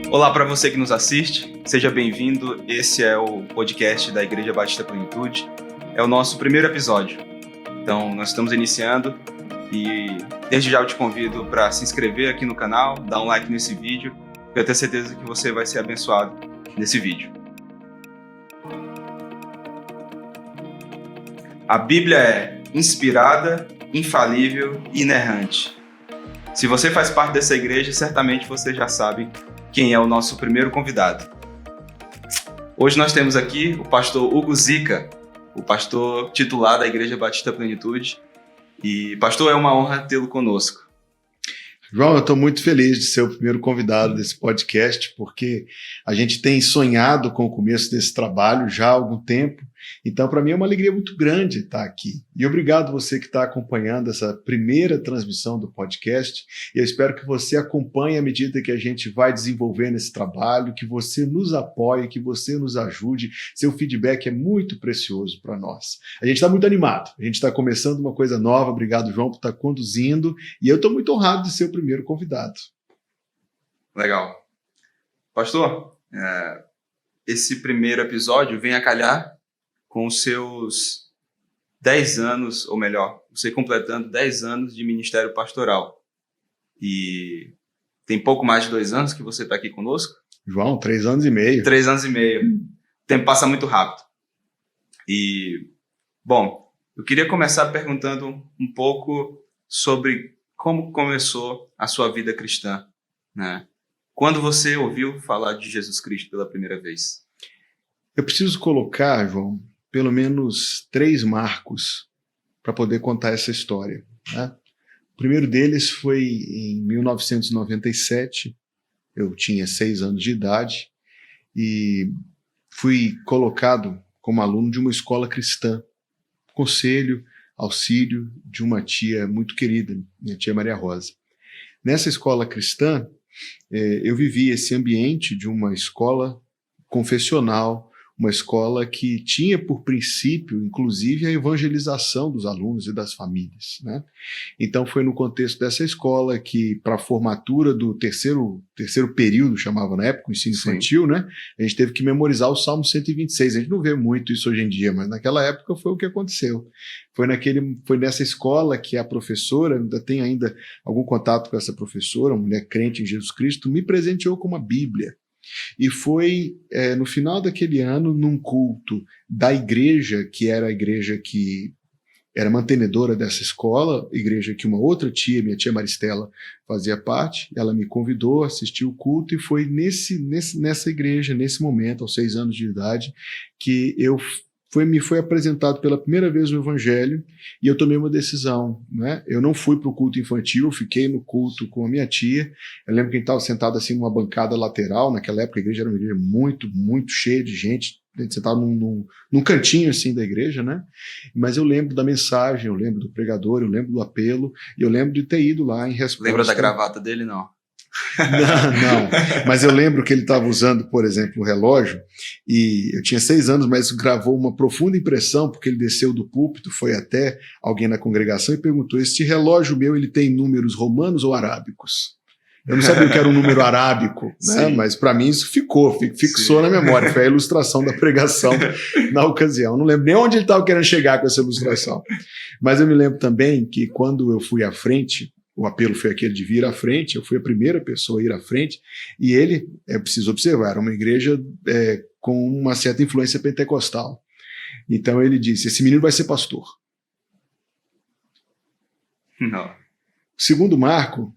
Olá para você que nos assiste, seja bem-vindo. Esse é o podcast da Igreja Batista Plenitude. É o nosso primeiro episódio. Então, nós estamos iniciando e desde já eu te convido para se inscrever aqui no canal, dar um like nesse vídeo, porque eu tenho certeza que você vai ser abençoado nesse vídeo. A Bíblia é inspirada, infalível e inerrante. Se você faz parte dessa igreja, certamente você já sabe quem é o nosso primeiro convidado. Hoje nós temos aqui o pastor Hugo Zica, o pastor titular da Igreja Batista Plenitude. E, pastor, é uma honra tê-lo conosco. João, eu estou muito feliz de ser o primeiro convidado desse podcast, porque a gente tem sonhado com o começo desse trabalho já há algum tempo. Então, para mim é uma alegria muito grande estar aqui. E obrigado você que está acompanhando essa primeira transmissão do podcast. E eu espero que você acompanhe à medida que a gente vai desenvolvendo esse trabalho, que você nos apoie, que você nos ajude. Seu feedback é muito precioso para nós. A gente está muito animado. A gente está começando uma coisa nova. Obrigado, João, por estar conduzindo. E eu estou muito honrado de ser o primeiro convidado. Legal. Pastor, esse primeiro episódio vem a calhar com os seus 10 anos, ou melhor, você completando 10 anos de ministério pastoral. E tem pouco mais de 2 anos que você está aqui conosco? João, 3 anos e meio. 3 anos e meio. O tempo passa muito rápido. E, bom, eu queria começar perguntando um pouco sobre como começou a sua vida cristã, né? Quando você ouviu falar de Jesus Cristo pela primeira vez? Eu preciso colocar, João, pelo menos 3 marcos para poder contar essa história, né? O primeiro deles foi em 1997, eu tinha 6 anos de idade e fui colocado como aluno de uma escola cristã, conselho, auxílio de uma tia muito querida, minha tia Maria Rosa. Nessa escola cristã, eu vivi esse ambiente de uma escola confessional, uma escola que tinha por princípio, inclusive, a evangelização dos alunos e das famílias, né? Então foi no contexto dessa escola que, para a formatura do terceiro período, chamava na época, o ensino infantil, né? A gente teve que memorizar o Salmo 126. A gente não vê muito isso hoje em dia, mas naquela época foi o que aconteceu. Foi nessa escola que a professora, ainda tem algum contato com essa professora, uma mulher crente em Jesus Cristo, me presenteou com uma Bíblia. E foi no final daquele ano, num culto da igreja, que era a igreja que era mantenedora dessa escola, igreja que uma outra tia, minha tia Maristela, fazia parte. Ela me convidou, assistiu o culto e foi nessa igreja, nesse momento, aos 6 anos de idade, que me foi apresentado pela primeira vez o Evangelho e eu tomei uma decisão, né? Eu não fui para o culto infantil, eu fiquei no culto com a minha tia. Eu lembro que a gente estava sentado assim numa bancada lateral. Naquela época a igreja era uma igreja muito, muito cheia de gente. A gente sentava num cantinho assim da igreja, né? Mas eu lembro da mensagem, eu lembro do pregador, eu lembro do apelo e eu lembro de ter ido lá em resposta. Lembra da gravata dele? Não. Não, mas eu lembro que ele estava usando, por exemplo, o relógio, e eu tinha 6 anos, mas gravou uma profunda impressão, porque ele desceu do púlpito, foi até alguém na congregação e perguntou: este relógio meu, ele tem números romanos ou arábicos? Eu não sabia o que era um número arábico, né? Mas para mim isso fixou na memória, foi a ilustração da pregação na ocasião. Não lembro nem onde ele estava querendo chegar com essa ilustração. Mas eu me lembro também que quando eu fui à frente, o apelo foi aquele de vir à frente, eu fui a primeira pessoa a ir à frente, e ele, é preciso observar, era uma igreja com uma certa influência pentecostal. Então ele disse: esse menino vai ser pastor. Não. O segundo marco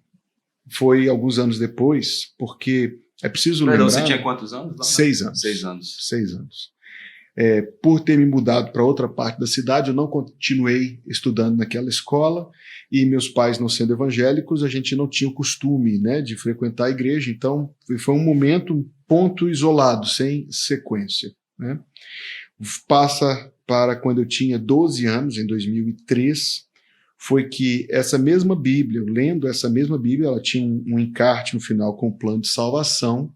foi alguns anos depois, porque é preciso lembrar... Você tinha quantos anos? 6 anos. 6 anos. 6 anos. Por ter me mudado para outra parte da cidade, eu não continuei estudando naquela escola, e meus pais não sendo evangélicos, a gente não tinha o costume, né, de frequentar a igreja. Então foi um momento, um ponto isolado, sem sequência, né? Passa para quando eu tinha 12 anos, em 2003, foi que essa mesma Bíblia, lendo essa mesma Bíblia, ela tinha um encarte no final com um plano de salvação,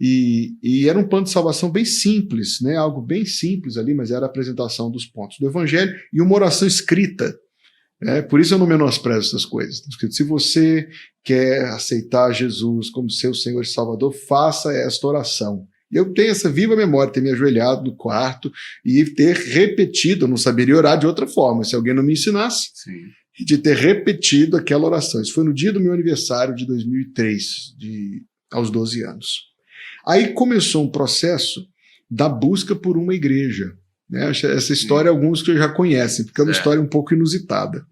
e era um plano de salvação bem simples, né? Algo bem simples ali, mas era a apresentação dos pontos do Evangelho e uma oração escrita Por isso eu não menosprezo essas coisas. Se você quer aceitar Jesus como seu Senhor e Salvador, faça esta oração. E eu tenho essa viva memória de ter me ajoelhado no quarto e ter repetido, eu não saberia orar de outra forma, se alguém não me ensinasse, Sim. de ter repetido aquela oração. Isso foi no dia do meu aniversário de 2003, aos 12 anos. Aí começou um processo da busca por uma igreja. Essa história alguns que já conhecem, porque é uma história um pouco inusitada.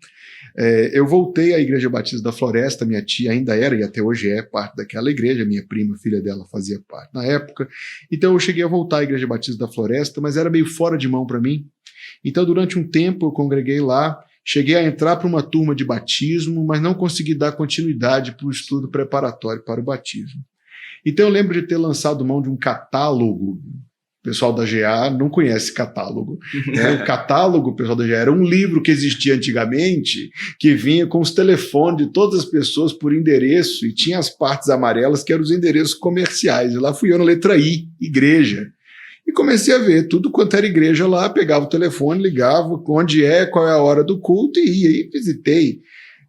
Eu voltei à Igreja Batista da Floresta, minha tia ainda era e até hoje é parte daquela igreja, minha prima, filha dela, fazia parte na época. Então eu cheguei a voltar à Igreja Batista da Floresta, mas era meio fora de mão para mim. Então durante um tempo eu congreguei lá, cheguei a entrar para uma turma de batismo, mas não consegui dar continuidade para o estudo preparatório para o batismo. Então eu lembro de ter lançado mão de um catálogo. O pessoal da GA não conhece catálogo. O catálogo, o pessoal da GA, era um livro que existia antigamente, que vinha com os telefones de todas as pessoas por endereço, e tinha as partes amarelas, que eram os endereços comerciais. E lá fui eu na letra I, igreja. E comecei a ver tudo quanto era igreja lá, pegava o telefone, ligava, onde qual é a hora do culto, e ia. E visitei.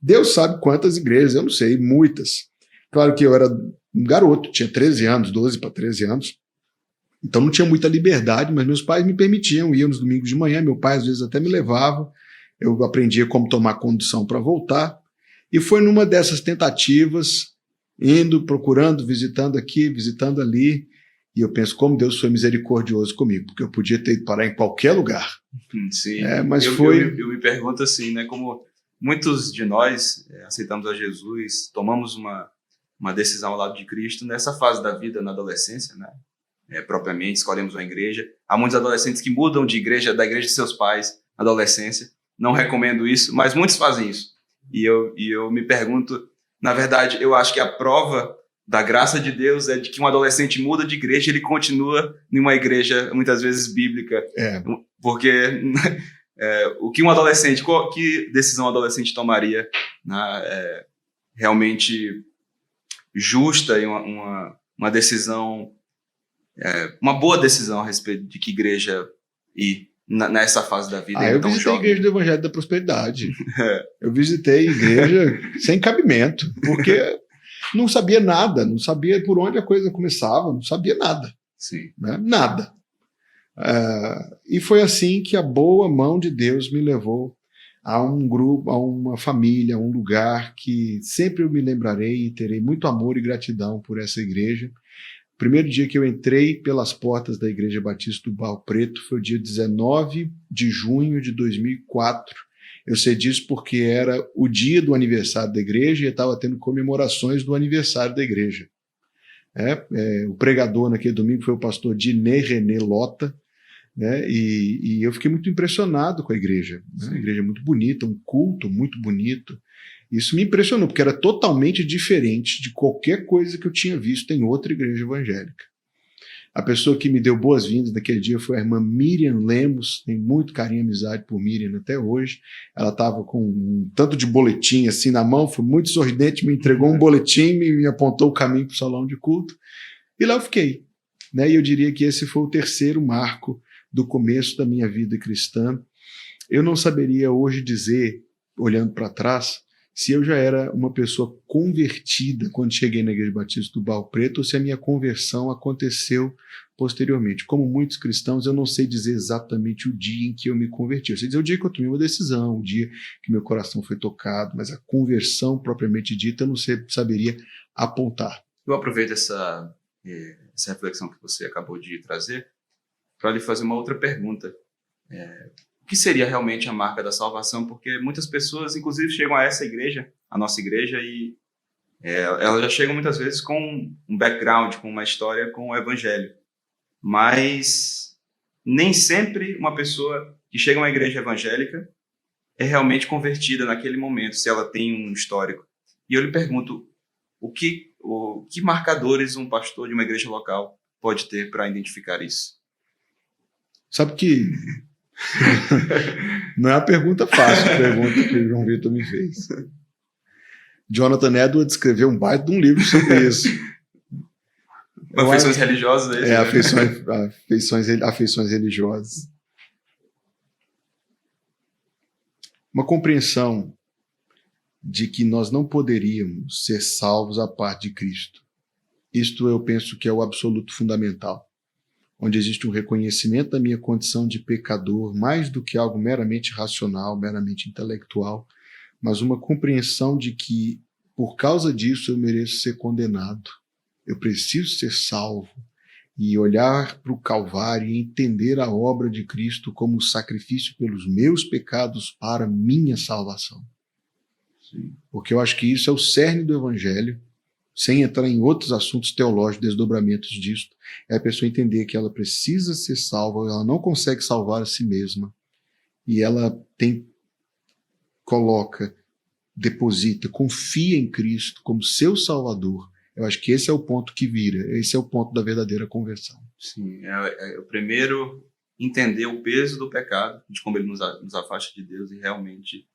Deus sabe quantas igrejas, eu não sei, muitas. Claro que eu era um garoto, tinha 13 anos, 12 para 13 anos. Então não tinha muita liberdade, mas meus pais me permitiam, iam nos domingos de manhã, meu pai às vezes até me levava, eu aprendia como tomar condução para voltar, e foi numa dessas tentativas, indo, procurando, visitando aqui, visitando ali, e eu penso como Deus foi misericordioso comigo, porque eu podia ter ido parar em qualquer lugar. Sim, mas eu me pergunto assim, né, como muitos de nós aceitamos a Jesus, tomamos uma decisão ao lado de Cristo nessa fase da vida, na adolescência, né? Propriamente, escolhemos uma igreja. Há muitos adolescentes que mudam de igreja, da igreja de seus pais, na adolescência. Não recomendo isso, mas muitos fazem isso. E eu me pergunto, na verdade, eu acho que a prova da graça de Deus é de que um adolescente muda de igreja, ele continua em uma igreja, muitas vezes, bíblica. Porque o que um adolescente, que decisão um adolescente tomaria, né, realmente justa e uma decisão, uma boa decisão a respeito de que igreja ir nessa fase da vida. Eu visitei a igreja do Evangelho da Prosperidade. Eu visitei a igreja sem cabimento, porque não sabia nada, não sabia por onde a coisa começava, não sabia nada. Sim. Né? Nada. E foi assim que a boa mão de Deus me levou a um grupo, a uma família, a um lugar que sempre eu me lembrarei e terei muito amor e gratidão por essa igreja. O primeiro dia que eu entrei pelas portas da Igreja Batista do Barro Preto foi o dia 19 de junho de 2004. Eu sei disso porque era o dia do aniversário da igreja e eu estava tendo comemorações do aniversário da igreja. O pregador naquele domingo foi o pastor Diné René Lota, né? E eu fiquei muito impressionado com a igreja. Né? A igreja é muito bonita, um culto muito bonito. Isso me impressionou, porque era totalmente diferente de qualquer coisa que eu tinha visto em outra igreja evangélica. A pessoa que me deu boas-vindas naquele dia foi a irmã Miriam Lemos, tenho muito carinho e amizade por Miriam até hoje. Ela estava com um tanto de boletim assim na mão, foi muito sorridente, me entregou um boletim, me apontou o caminho para o salão de culto, e lá eu fiquei. Né? E eu diria que esse foi o terceiro marco do começo da minha vida cristã. Eu não saberia hoje dizer, olhando para trás, se eu já era uma pessoa convertida quando cheguei na Igreja Batista do Barro Preto ou se a minha conversão aconteceu posteriormente. Como muitos cristãos, eu não sei dizer exatamente o dia em que eu me converti. Eu sei dizer o dia que eu tomei uma decisão, o dia que meu coração foi tocado, mas a conversão propriamente dita eu não saberia apontar. Eu aproveito essa reflexão que você acabou de trazer para lhe fazer uma outra pergunta. O que seria realmente a marca da salvação? Porque muitas pessoas, inclusive, chegam a essa igreja, a nossa igreja, e elas já chegam muitas vezes com um background, com uma história com o evangelho. Mas nem sempre uma pessoa que chega a uma igreja evangélica é realmente convertida naquele momento, se ela tem um histórico. E eu lhe pergunto, o que marcadores um pastor de uma igreja local pode ter para identificar isso? Sabe que não é uma pergunta fácil, a pergunta que o João Vitor me fez. Jonathan Edwards escreveu um baita de um livro sobre isso. Afeições religiosas, é isso? Afeições religiosas. uma compreensão de que nós não poderíamos ser salvos à parte de Cristo. Isto eu penso que é o absoluto fundamental, onde existe um reconhecimento da minha condição de pecador, mais do que algo meramente racional, meramente intelectual, mas uma compreensão de que, por causa disso, eu mereço ser condenado. Eu preciso ser salvo e olhar para o Calvário e entender a obra de Cristo como sacrifício pelos meus pecados para minha salvação. Sim. Porque eu acho que isso é o cerne do Evangelho, sem entrar em outros assuntos teológicos, desdobramentos disso, é a pessoa entender que ela precisa ser salva, ela não consegue salvar a si mesma, e ela deposita, confia em Cristo como seu Salvador. Eu acho que esse é o ponto que vira, esse é o ponto da verdadeira conversão. Sim, o primeiro entender o peso do pecado, de como ele nos afasta de Deus e realmente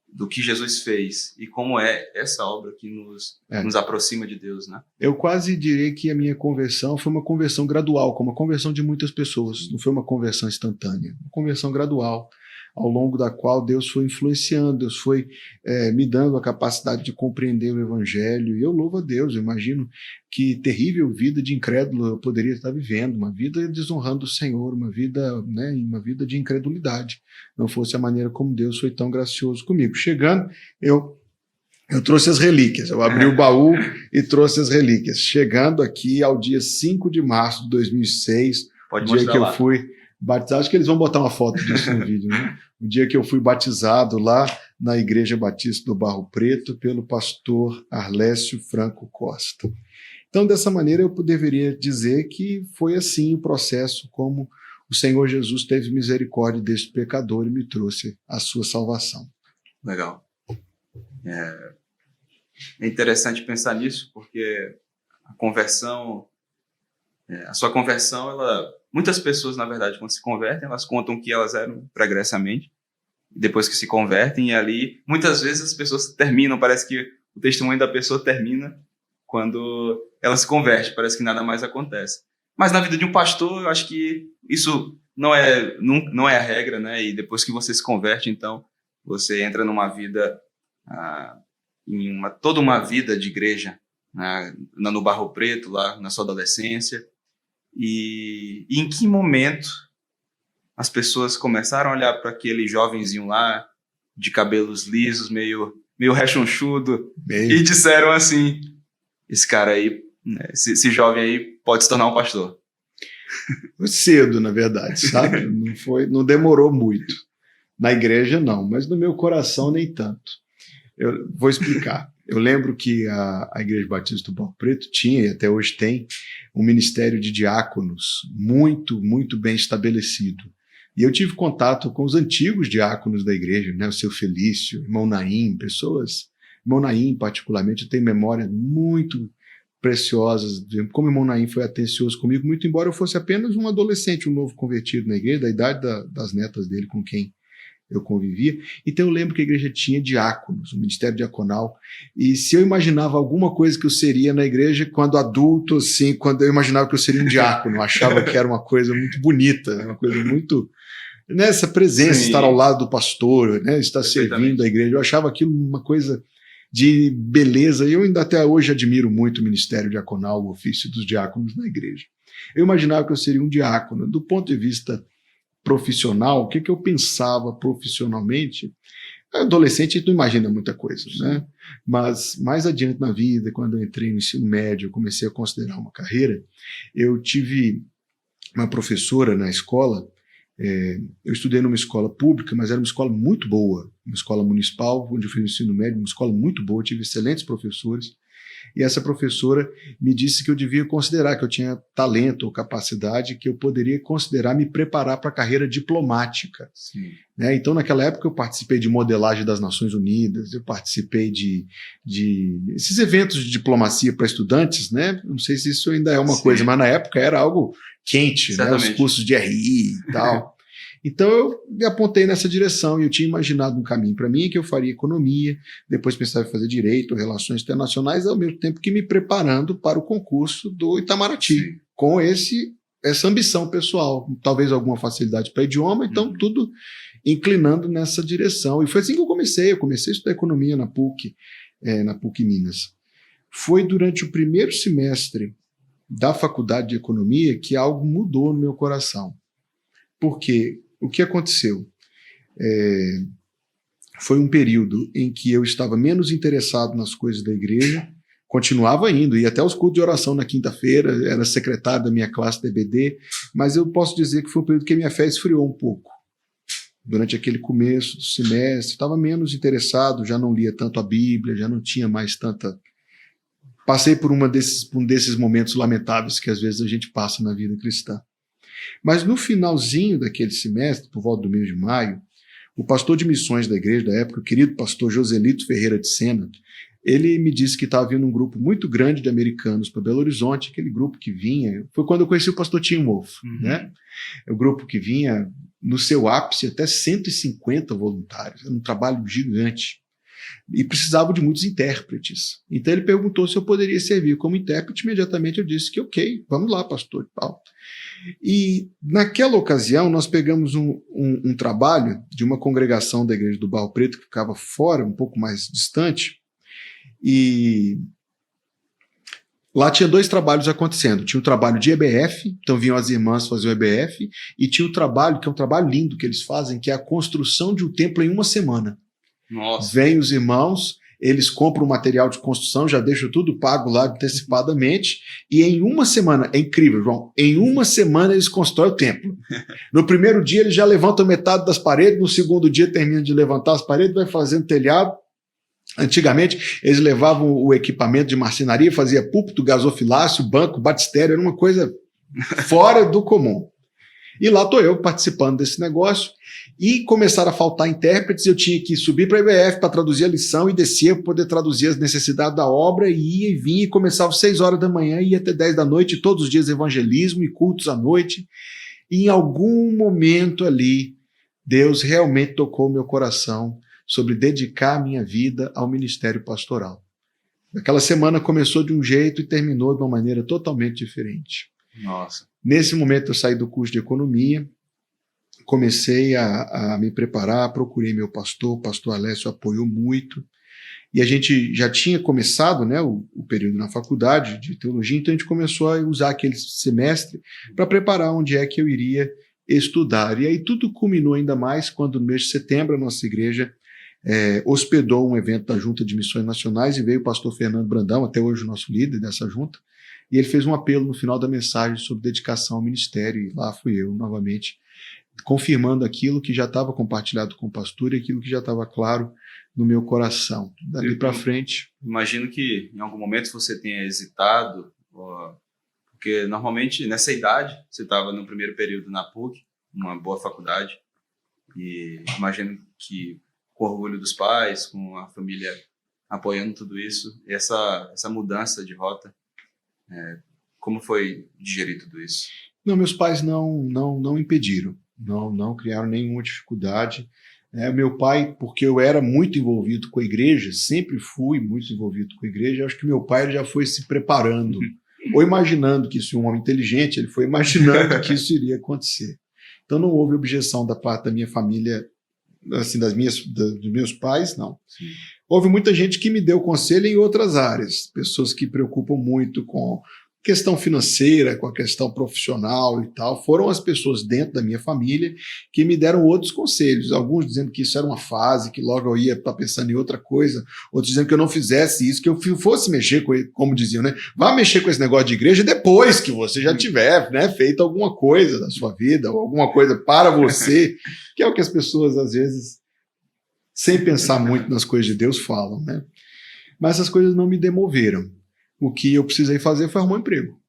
do que Jesus fez e como é essa obra que nos aproxima de Deus, né? Eu quase diria que a minha conversão foi uma conversão gradual, como a conversão de muitas pessoas. Não foi uma conversão instantânea, uma conversão gradual, ao longo da qual Deus foi influenciando, Deus foi me dando a capacidade de compreender o Evangelho. E eu louvo a Deus, eu imagino que terrível vida de incrédulo eu poderia estar vivendo, uma vida desonrando o Senhor, uma vida de incredulidade. Não fosse a maneira como Deus foi tão gracioso comigo. Chegando, eu trouxe as relíquias, eu abri o baú e trouxe as relíquias. Chegando aqui ao dia 5 de março de 2006, o dia que eu fui batizado, acho que eles vão botar uma foto disso no vídeo, né? O dia que eu fui batizado lá na Igreja Batista do Barro Preto pelo pastor Arlécio Franco Costa. Então, dessa maneira, eu deveria dizer que foi assim o processo como o Senhor Jesus teve misericórdia deste pecador e me trouxe a sua salvação. Legal. É interessante pensar nisso, porque a sua conversão, muitas pessoas, na verdade, quando se convertem, elas contam que elas eram pregressamente, depois que se convertem, e ali, muitas vezes as pessoas terminam, parece que o testemunho da pessoa termina quando ela se converte, parece que nada mais acontece. Mas na vida de um pastor, eu acho que isso não é a regra, né? E depois que você se converte, então, você entra numa vida, toda uma vida de igreja, no Barro Preto, lá na sua adolescência. E em que momento as pessoas começaram a olhar para aquele jovenzinho lá, de cabelos lisos, meio rechonchudo, e disseram assim: esse cara aí, esse jovem aí pode se tornar um pastor? Foi cedo, na verdade, sabe? Não demorou muito. Na igreja, não, mas no meu coração, nem tanto. Eu vou explicar. Eu lembro que a Igreja Batista do Barro Preto tinha, e até hoje tem, um ministério de diáconos muito, muito bem estabelecido. E eu tive contato com os antigos diáconos da igreja, né? O seu Felício, irmão Naim, irmão Naim particularmente, eu tenho memórias muito preciosas, como o irmão Naim foi atencioso comigo, muito embora eu fosse apenas um adolescente, um novo convertido na igreja, da idade das netas dele com quem eu convivia. Então eu lembro que a igreja tinha diáconos, um ministério diaconal, e se eu imaginava alguma coisa que eu seria na igreja quando adulto, assim, quando eu imaginava que eu seria um diácono, eu achava que era uma coisa muito bonita, uma coisa muito... Nessa presença, sim, estar ao lado do pastor, né, estar servindo a igreja, eu achava aquilo uma coisa de beleza, e eu ainda até hoje admiro muito o ministério diaconal, o ofício dos diáconos na igreja. Eu imaginava que eu seria um diácono. Do ponto de vista profissional, o que eu pensava profissionalmente? Adolescente, a gente não imagina muita coisa, né? Mas mais adiante na vida, quando eu entrei no ensino médio, eu comecei a considerar uma carreira, eu tive uma professora na escola. Eu estudei numa escola pública, mas era uma escola muito boa, uma escola municipal, onde eu fiz o ensino médio, uma escola muito boa, tive excelentes professores, e essa professora me disse que eu devia considerar que eu tinha talento ou capacidade, que eu poderia considerar me preparar para a carreira diplomática. Né? Então, naquela época, eu participei de modelagem das Nações Unidas, eu participei de esses eventos de diplomacia para estudantes, né? Não sei se isso ainda é uma coisa, mas na época era algo quente, né? Os cursos de RI e tal. Então eu me apontei nessa direção e eu tinha imaginado um caminho para mim que eu faria economia, depois pensava em fazer direito, relações internacionais, ao mesmo tempo que me preparando para o concurso do Itamaraty, sim, com essa ambição pessoal, talvez alguma facilidade para idioma, então tudo inclinando nessa direção. E foi assim que eu comecei. Eu comecei a estudar economia na PUC Minas. Foi durante o primeiro semestre da faculdade de economia que algo mudou no meu coração. Porque o que aconteceu? Foi um período em que eu estava menos interessado nas coisas da igreja, continuava indo, ia até os cultos de oração na quinta-feira, era secretário da minha classe da EBD, mas eu posso dizer que foi um período que a minha fé esfriou um pouco. Durante aquele começo do semestre, estava menos interessado, já não lia tanto a Bíblia, já não tinha mais tanta... Passei por um desses momentos lamentáveis que às vezes a gente passa na vida cristã. Mas no finalzinho daquele semestre, por volta do mês de maio, o pastor de missões da igreja da época, o querido pastor Joselito Ferreira de Sena, ele me disse que estava vindo um grupo muito grande de americanos para Belo Horizonte, aquele grupo que vinha, foi quando eu conheci o pastor Tim Wolf, né? É o grupo que vinha no seu ápice até 150 voluntários, era um trabalho gigante, e precisava de muitos intérpretes. Então ele perguntou se eu poderia servir como intérprete, imediatamente eu disse que ok, vamos lá, pastor. E naquela ocasião nós pegamos um trabalho de uma congregação da igreja do Barro Preto, que ficava fora, um pouco mais distante, e lá tinha 2 trabalhos acontecendo. Tinha um trabalho de EBF, então vinham as irmãs fazer o EBF, e tinha o trabalho, que é um trabalho lindo que eles fazem, que é a construção de um templo em uma semana. Nossa. Vêm os irmãos, eles compram o material de construção, já deixam tudo pago lá antecipadamente, e em uma semana, é incrível, João, em uma semana eles constroem o templo. No primeiro dia eles já levantam metade das paredes, no segundo dia terminam de levantar as paredes, vai fazendo telhado. Antigamente, eles levavam o equipamento de marcenaria, fazia púlpito, gasofilácio, banco, batistério, era uma coisa fora do comum. E lá estou eu participando desse negócio, e começaram a faltar intérpretes, eu tinha que subir para a IBF para traduzir a lição, e descia para poder traduzir as necessidades da obra, e ia e vinha, e começava às 6 horas da manhã, e ia até 10 da noite, todos os dias evangelismo e cultos à noite, e em algum momento ali, Deus realmente tocou meu coração sobre dedicar a minha vida ao ministério pastoral. Aquela semana começou de um jeito e terminou de uma maneira totalmente diferente. Nossa. Nesse momento eu saí do curso de economia, comecei a me preparar, procurei meu pastor, o pastor Alessio apoiou muito, e a gente já tinha começado, né, o período na faculdade de teologia, então a gente começou a usar aquele semestre para preparar onde é que eu iria estudar. E aí tudo culminou ainda mais quando no mês de setembro a nossa igreja hospedou um evento da Junta de Missões Nacionais, e veio o pastor Fernando Brandão, até hoje o nosso líder dessa junta, e ele fez um apelo no final da mensagem sobre dedicação ao ministério, e lá fui eu novamente, confirmando aquilo que já estava compartilhado com o pastor e aquilo que já estava claro no meu coração. Dali para frente... Imagino que em algum momento você tenha hesitado, porque normalmente nessa idade você estava no primeiro período na PUC, uma boa faculdade, e imagino que com o orgulho dos pais, com a família apoiando tudo isso, essa mudança de rota, como foi digerir tudo isso? Não, meus pais não impediram, não criaram nenhuma dificuldade. Meu pai, porque eu era muito envolvido com a igreja, sempre fui muito envolvido com a igreja, acho que meu pai já foi se preparando, ou imaginando que isso é um homem inteligente, ele foi imaginando que isso iria acontecer. Então não houve objeção da parte da minha família, assim, dos meus pais, não. Sim. Houve muita gente que me deu conselho em outras áreas, pessoas que preocupam muito com questão financeira, com a questão profissional e tal, foram as pessoas dentro da minha família que me deram outros conselhos, alguns dizendo que isso era uma fase, que logo eu ia estar pensando em outra coisa, outros dizendo que eu não fizesse isso, que eu fosse mexer com, como diziam, né? Vá mexer com esse negócio de igreja depois que você já tiver, né, feito alguma coisa da sua vida, ou alguma coisa para você, que é o que as pessoas às vezes, sem pensar muito nas coisas de Deus, falam, né? Mas essas coisas não me demoveram. O que eu precisei fazer foi arrumar um emprego.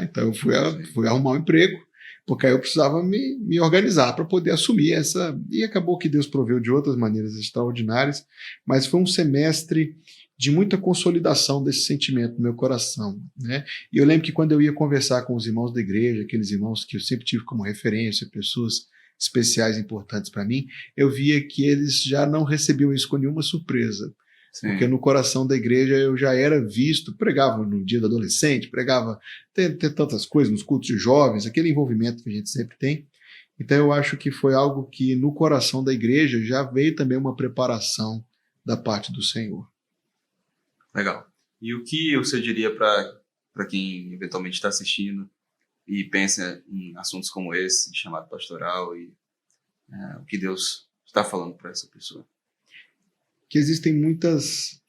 Então eu fui arrumar um emprego, porque aí eu precisava me organizar para poder assumir essa... E acabou que Deus proveu de outras maneiras extraordinárias, mas foi um semestre de muita consolidação desse sentimento no meu coração, né? E eu lembro que quando eu ia conversar com os irmãos da igreja, aqueles irmãos que eu sempre tive como referência, pessoas especiais importantes para mim, eu via que eles já não recebiam isso com nenhuma surpresa. Sim. Porque no coração da igreja eu já era visto, pregava no dia do adolescente, pregava, tem tantas coisas nos cultos de jovens, aquele envolvimento que a gente sempre tem, Então eu acho que foi algo que no coração da igreja já veio também uma preparação da parte do Senhor. Legal. E o que você diria para quem eventualmente está assistindo e pensa em assuntos como esse, de chamado pastoral, e o que Deus está falando para essa pessoa? Que existem muitas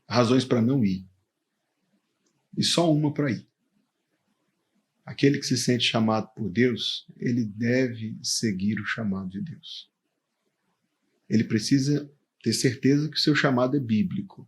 razões para não ir. E só uma para ir. Aquele que se sente chamado por Deus, ele deve seguir o chamado de Deus. Ele precisa ter certeza que o seu chamado é bíblico.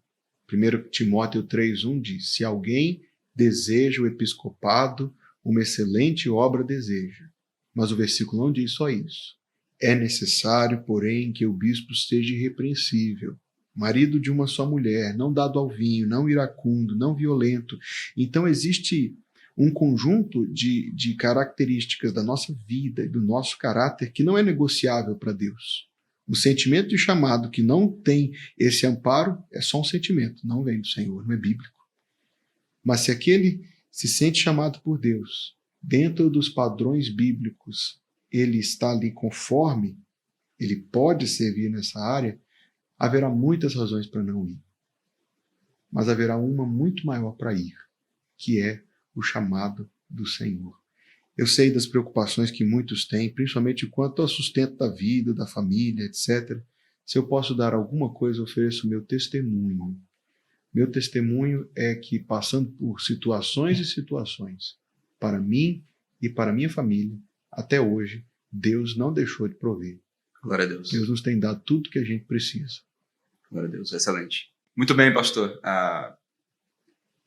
1 Timóteo 3,1 diz: se alguém deseja o episcopado, uma excelente obra deseja. Mas o versículo não diz só isso. É necessário, porém, que o bispo seja irrepreensível, marido de uma só mulher, não dado ao vinho, não iracundo, não violento. Então existe um conjunto de características da nossa vida e do nosso caráter que não é negociável para Deus. O sentimento de chamado que não tem esse amparo é só um sentimento, não vem do Senhor, não é bíblico. Mas se aquele se sente chamado por Deus, dentro dos padrões bíblicos, ele está ali conforme, ele pode servir nessa área, haverá muitas razões para não ir. Mas haverá uma muito maior para ir, que é o chamado do Senhor. Eu sei das preocupações que muitos têm, principalmente quanto ao sustento da vida, da família, etc. Se eu posso dar alguma coisa, eu ofereço meu testemunho. Meu testemunho é que, passando por situações e situações, para mim e para minha família, até hoje, Deus não deixou de prover. Glória a Deus. Deus nos tem dado tudo que a gente precisa. Glória a Deus, excelente. Muito bem, pastor.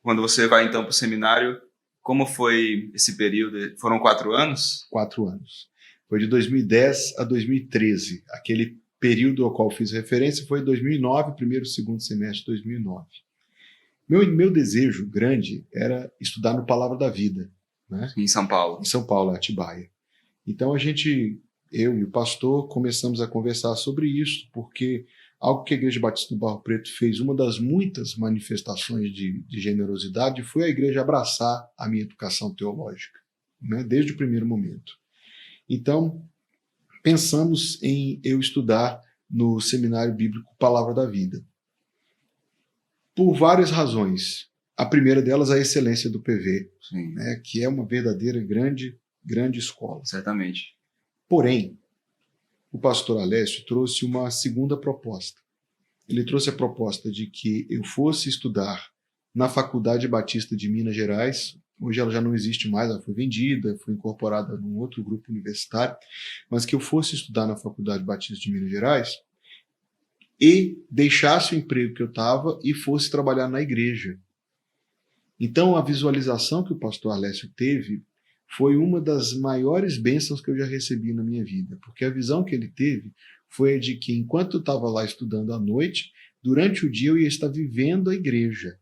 Quando você vai, então, para o seminário, como foi esse período? Foram 4 anos? 4 anos. Foi de 2010 a 2013. Aquele período ao qual fiz referência foi 2009, primeiro e segundo semestre de 2009. Meu desejo grande era estudar no Palavra da Vida, né? Em São Paulo. Em São Paulo, Atibaia. Então eu e o pastor começamos a conversar sobre isso, porque algo que a Igreja Batista do Barro Preto fez, uma das muitas manifestações de generosidade, foi a igreja abraçar a minha educação teológica, né, desde o primeiro momento. Então, pensamos em eu estudar no Seminário Bíblico Palavra da Vida. Por várias razões. A primeira delas, a excelência do PV, né, que é uma verdadeira grande escola. Certamente. Porém, o pastor Alessio trouxe uma segunda proposta. Ele trouxe a proposta de que eu fosse estudar na Faculdade Batista de Minas Gerais. Hoje ela já não existe mais, ela foi vendida, foi incorporada num outro grupo universitário, mas que eu fosse estudar na Faculdade Batista de Minas Gerais e deixasse o emprego que eu estava e fosse trabalhar na igreja. Então, a visualização que o pastor Alessio teve foi uma das maiores bênçãos que eu já recebi na minha vida, porque a visão que ele teve foi a de que, enquanto eu estava lá estudando à noite, durante o dia eu ia estar vivendo a igreja.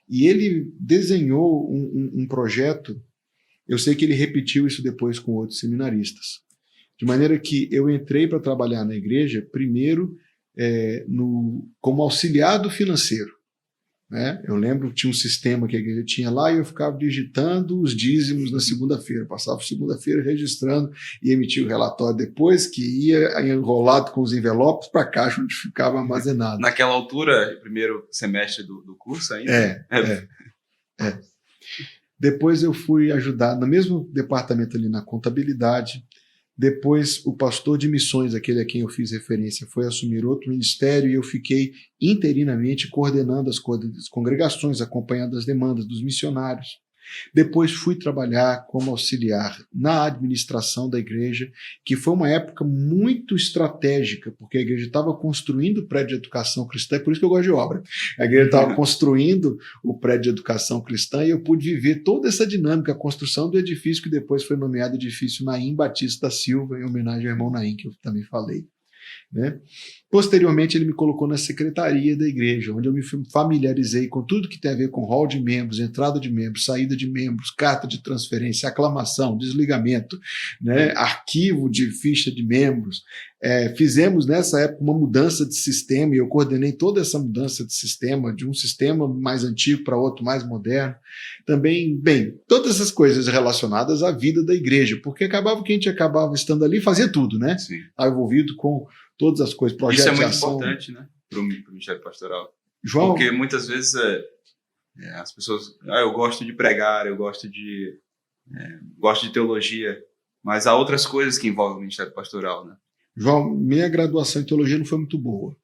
E ele desenhou um projeto, eu sei que ele repetiu isso depois com outros seminaristas, de maneira que eu entrei para trabalhar na igreja, primeiro como auxiliado financeiro. Né? Eu lembro que tinha um sistema que a igreja tinha lá e eu ficava digitando os dízimos na segunda-feira. Passava segunda-feira registrando e emitia o relatório depois, que ia enrolado com os envelopes para a caixa onde ficava armazenado. Naquela altura, primeiro semestre do curso ainda? Depois eu fui ajudar no mesmo departamento ali na contabilidade. Depois, o pastor de missões, aquele a quem eu fiz referência, foi assumir outro ministério e eu fiquei interinamente coordenando as congregações, acompanhando as demandas dos missionários. Depois fui trabalhar como auxiliar na administração da igreja, que foi uma época muito estratégica, porque a igreja estava construindo o prédio de educação cristã, é por isso que eu gosto de obra. A igreja estava construindo o prédio de educação cristã e eu pude viver toda essa dinâmica, a construção do edifício que depois foi nomeado Edifício Naim Batista da Silva, em homenagem ao irmão Naim, que eu também falei. Né? Posteriormente, ele me colocou na secretaria da igreja, onde eu me familiarizei com tudo que tem a ver com hall de membros, entrada de membros, saída de membros, carta de transferência, aclamação, desligamento, né? Arquivo de ficha de membros, Fizemos nessa época uma mudança de sistema e eu coordenei toda essa mudança de sistema, de um sistema mais antigo para outro mais moderno. Também, bem, todas essas coisas relacionadas à vida da igreja, porque acabava que a gente acabava estando ali, fazia tudo, né? Estava envolvido com todas as coisas, projetos de ação. Isso é muito importante, né? Para o Ministério Pastoral. João, porque muitas vezes as pessoas... eu gosto de pregar, eu gosto de teologia, mas há outras coisas que envolvem o Ministério Pastoral, né? João, minha graduação em teologia não foi muito boa.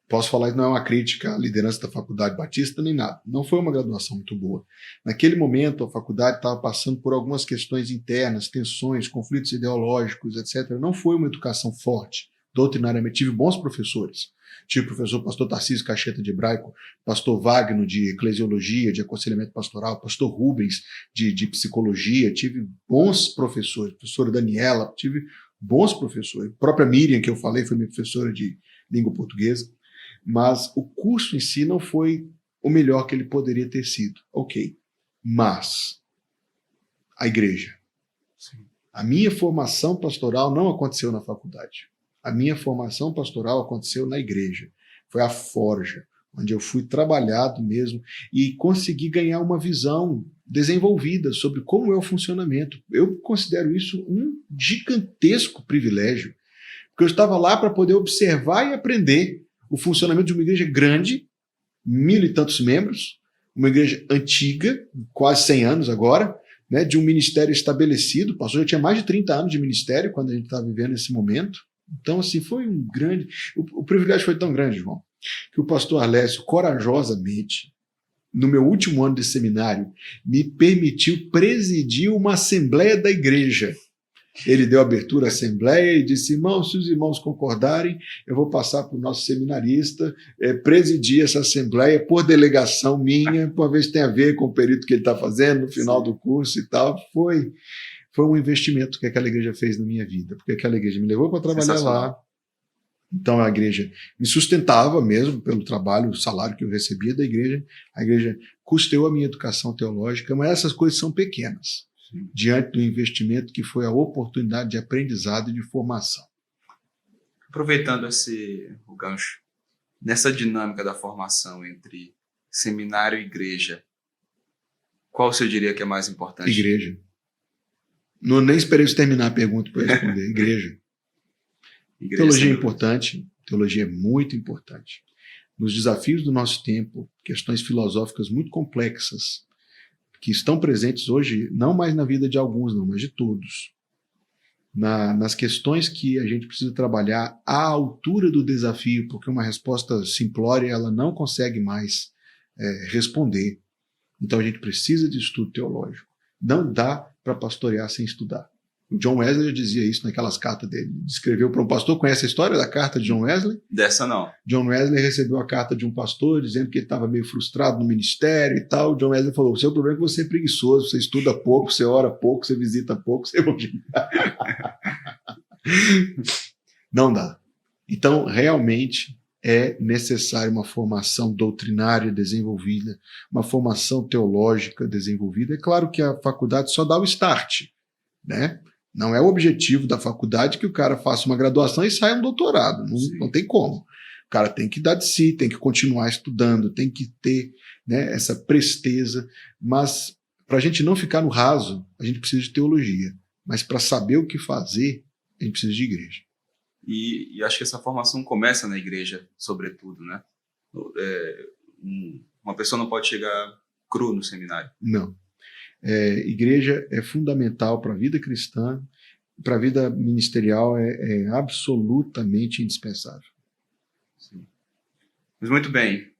Posso falar que não é uma crítica à liderança da Faculdade Batista nem nada. Não foi uma graduação muito boa. Naquele momento, a faculdade estava passando por algumas questões internas, tensões, conflitos ideológicos, etc. Não foi uma educação forte, doutrinariamente. Tive bons professores. Tive o professor pastor Tarcísio Cacheta de Hebraico, pastor Wagner de Eclesiologia, de Aconselhamento Pastoral, pastor Rubens de Psicologia. Tive bons professores, professora Daniela, tive bons professores. A própria Miriam, que eu falei, foi minha professora de língua portuguesa. Mas o curso em si não foi o melhor que ele poderia ter sido. Ok. Mas a igreja. Sim. A minha formação pastoral não aconteceu na faculdade. A minha formação pastoral aconteceu na igreja. Foi a forja, onde eu fui trabalhado mesmo e consegui ganhar uma visão desenvolvida sobre como é o funcionamento. Eu considero isso um gigantesco privilégio, porque eu estava lá para poder observar e aprender o funcionamento de uma igreja grande, 1.000 e tantos membros, uma igreja antiga, quase 100 anos agora, né, de um ministério estabelecido. O pastor já tinha mais de 30 anos de ministério quando a gente estava vivendo esse momento. Então, assim, foi um grande... O privilégio foi tão grande, João, que o pastor Arlécio, corajosamente, no meu último ano de seminário, me permitiu presidir uma assembleia da igreja. Ele deu abertura à assembleia e disse: irmãos, se os irmãos concordarem, eu vou passar para o nosso seminarista presidir essa assembleia por delegação minha, por uma vez tem a ver com o período que ele está fazendo no final do curso e tal. Foi um investimento que aquela igreja fez na minha vida, porque aquela igreja me levou para trabalhar lá. Então a igreja me sustentava mesmo pelo trabalho, o salário que eu recebia da igreja. A igreja custeou a minha educação teológica, mas essas coisas são pequenas diante do investimento que foi a oportunidade de aprendizado e de formação. Aproveitando o gancho, nessa dinâmica da formação entre seminário e igreja, qual você diria que é mais importante? Igreja. Não, nem esperei você terminar a pergunta para responder. Igreja. Teologia é importante, teologia é muito importante. Nos desafios do nosso tempo, questões filosóficas muito complexas, que estão presentes hoje, não mais na vida de alguns, não, mas de todos. Nas questões que a gente precisa trabalhar à altura do desafio, porque uma resposta simplória ela não consegue mais responder. Então a gente precisa de estudo teológico. Não dá para pastorear sem estudar. O John Wesley já dizia isso naquelas cartas dele. Escreveu para um pastor. Conhece a história da carta de John Wesley? Dessa não. John Wesley recebeu a carta de um pastor dizendo que ele estava meio frustrado no ministério e tal. John Wesley falou: o seu problema é que você é preguiçoso, você estuda pouco, você ora pouco, você visita pouco, você... Não dá. Então, realmente, é necessário uma formação doutrinária desenvolvida, uma formação teológica desenvolvida. É claro que a faculdade só dá o start, né? Não é o objetivo da faculdade que o cara faça uma graduação e saia um doutorado. Não tem como. O cara tem que dar de si, tem que continuar estudando, tem que ter, né, essa presteza. Mas para a gente não ficar no raso, a gente precisa de teologia. Mas para saber o que fazer, a gente precisa de igreja. E acho que essa formação começa na igreja, sobretudo, né? Uma pessoa não pode chegar cru no seminário. Não. Igreja é fundamental para a vida cristã, para a vida ministerial é absolutamente indispensável. Sim. Mas muito bem,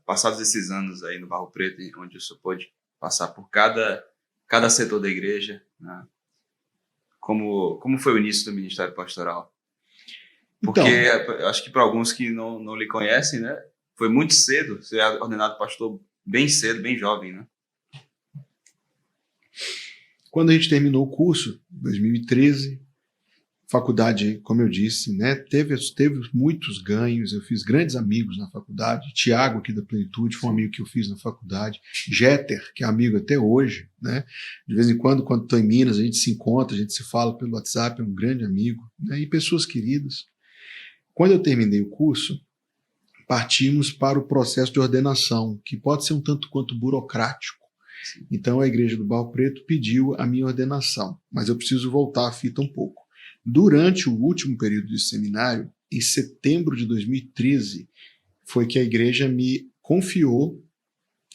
passados esses anos aí no Barro Preto, onde o senhor pôde passar por cada setor da igreja, né? Como foi o início do ministério pastoral? Porque então, acho que para alguns que não lhe conhecem, né, foi muito cedo, você é ordenado pastor bem cedo, bem jovem, né? Quando a gente terminou o curso, em 2013, faculdade, como eu disse, né, teve muitos ganhos, eu fiz grandes amigos na faculdade. Tiago, aqui da Plenitude, foi um amigo que eu fiz na faculdade. Jeter, que é amigo até hoje, né? De vez em quando estou em Minas, a gente se encontra, a gente se fala pelo WhatsApp, é um grande amigo, né? E pessoas queridas. Quando eu terminei o curso, partimos para o processo de ordenação, que pode ser um tanto quanto burocrático. Então a Igreja do Barro Preto pediu a minha ordenação, mas eu preciso voltar a fita um pouco. Durante o último período de seminário, em setembro de 2013, foi que a igreja me confiou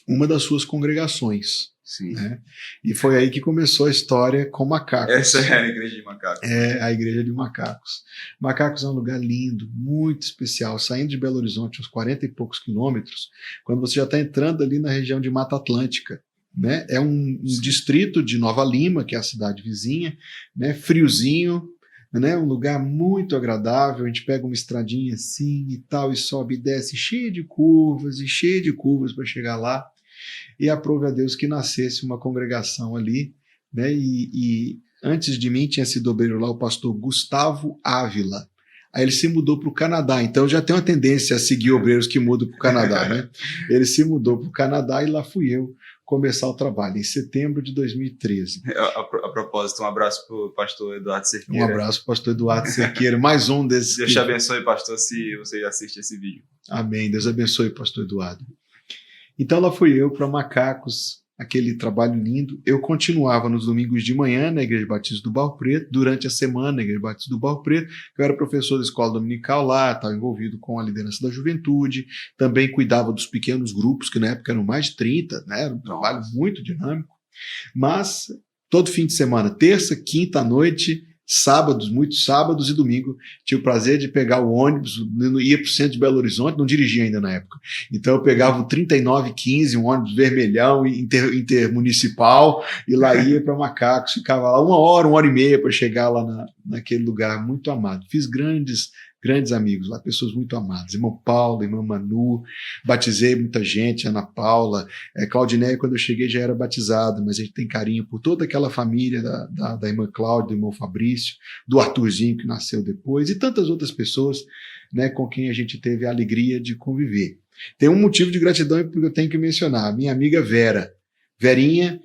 uma das suas congregações. Sim. Né? E foi aí que começou a história com macacos. Essa é a igreja de macacos. É a igreja de macacos. Macacos é um lugar lindo, muito especial. Saindo de Belo Horizonte, uns 40 e poucos quilômetros, quando você já está entrando ali na região de Mata Atlântica. Né? É um distrito de Nova Lima, que é a cidade vizinha, né? Friozinho, né? Um lugar muito agradável. A gente pega uma estradinha assim e tal, e sobe e desce, cheia de curvas para chegar lá. E aprove a Deus que nascesse uma congregação ali, né? E antes de mim tinha sido obreiro lá o pastor Gustavo Ávila. Aí ele se mudou para o Canadá, então já tem uma tendência a seguir obreiros que mudam para o Canadá, né? Ele se mudou para o Canadá e lá fui eu começar o trabalho, em setembro de 2013. A propósito, um abraço para o pastor Eduardo Cerqueira. Um abraço para o pastor Eduardo Cerqueira, mais um desses. Deus te abençoe, pastor, se você assiste esse vídeo. Amém, Deus abençoe, pastor Eduardo. Então lá fui eu para Macacos, aquele trabalho lindo. Eu continuava nos domingos de manhã na Igreja Batista do Barro Preto, durante a semana na Igreja Batista do Barro Preto. Eu era professor da escola dominical lá, estava envolvido com a liderança da juventude, também cuidava dos pequenos grupos, que na época eram mais de 30, né? Era um trabalho muito dinâmico. Mas todo fim de semana, terça, quinta à noite, sábados, muitos sábados e domingo, tinha o prazer de pegar o ônibus, ia para o centro de Belo Horizonte, não dirigia ainda na época, então eu pegava o 3915, um ônibus vermelhão, intermunicipal, e lá ia para Macacos, ficava lá 1 hora e meia para chegar lá naquele lugar muito amado. Fiz grandes amigos lá, pessoas muito amadas, irmão Paulo, irmã Manu, batizei muita gente, Ana Paula, Claudineia, quando eu cheguei já era batizada, mas a gente tem carinho por toda aquela família da irmã Cláudia, do irmão Fabrício, do Arthurzinho que nasceu depois, e tantas outras pessoas, né, com quem a gente teve a alegria de conviver. Tem um motivo de gratidão que eu tenho que mencionar, minha amiga Verinha,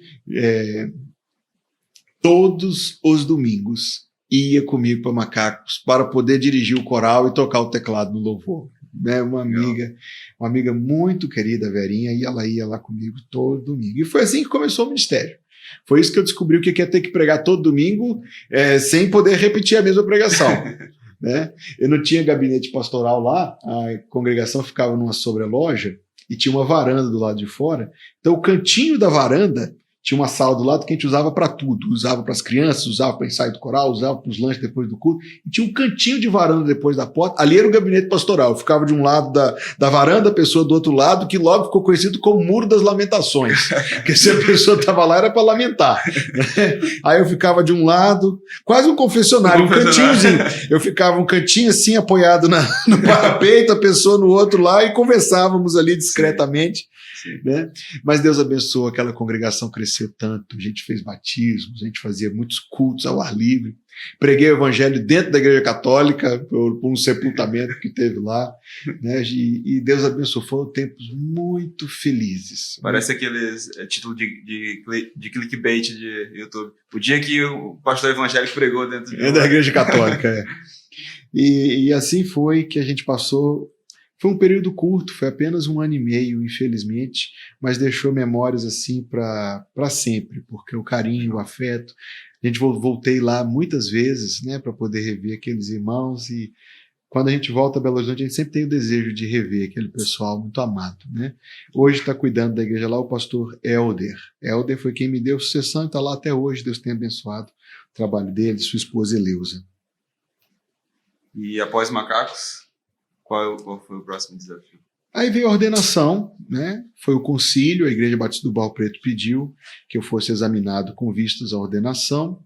todos os domingos ia comigo para Macacos para poder dirigir o coral e tocar o teclado no louvor. Né? Uma amiga muito querida, Verinha, e ela ia lá comigo todo domingo. E foi assim que começou o ministério. Foi isso que eu descobri o que é ter que pregar todo domingo sem poder repetir a mesma pregação. Né? Eu não tinha gabinete pastoral lá, a congregação ficava numa sobreloja e tinha uma varanda do lado de fora. Então o cantinho da varanda tinha uma sala do lado que a gente usava para tudo. Usava para as crianças, usava para ensaio do coral, usava para os lanches depois do culto. E tinha um cantinho de varanda depois da porta. Ali era o gabinete pastoral. Eu ficava de um lado da varanda, a pessoa do outro lado, que logo ficou conhecido como Muro das Lamentações. Porque se a pessoa estava lá era para lamentar. Aí eu ficava de um lado, quase um confessionário, um cantinhozinho. Eu ficava um cantinho assim, apoiado no parapeito, a pessoa no outro lá, e conversávamos ali discretamente. Né? Mas Deus abençoou, aquela congregação cresceu tanto, a gente fez batismos, a gente fazia muitos cultos ao ar livre, preguei o evangelho dentro da igreja católica por um sepultamento que teve lá, né? E Deus abençoou, foram tempos muito felizes. Parece aqueles títulos de clickbait de YouTube, o dia que o pastor evangélico pregou dentro da igreja católica. E assim foi que a gente passou. Foi um período curto, foi apenas 1 ano e meio, infelizmente, mas deixou memórias assim para sempre, porque o carinho, o afeto, a gente voltei lá muitas vezes, né, para poder rever aqueles irmãos, e quando a gente volta a Belo Horizonte, a gente sempre tem o desejo de rever aquele pessoal muito amado, né? Hoje está cuidando da igreja lá o pastor Helder. Helder foi quem me deu sucessão e está lá até hoje, Deus tem abençoado o trabalho dele, sua esposa Eleusa. E após Macacos, qual foi o próximo desafio? Aí veio a ordenação, né? Foi o concílio, a Igreja Batista do Barro Preto pediu que eu fosse examinado com vistas à ordenação.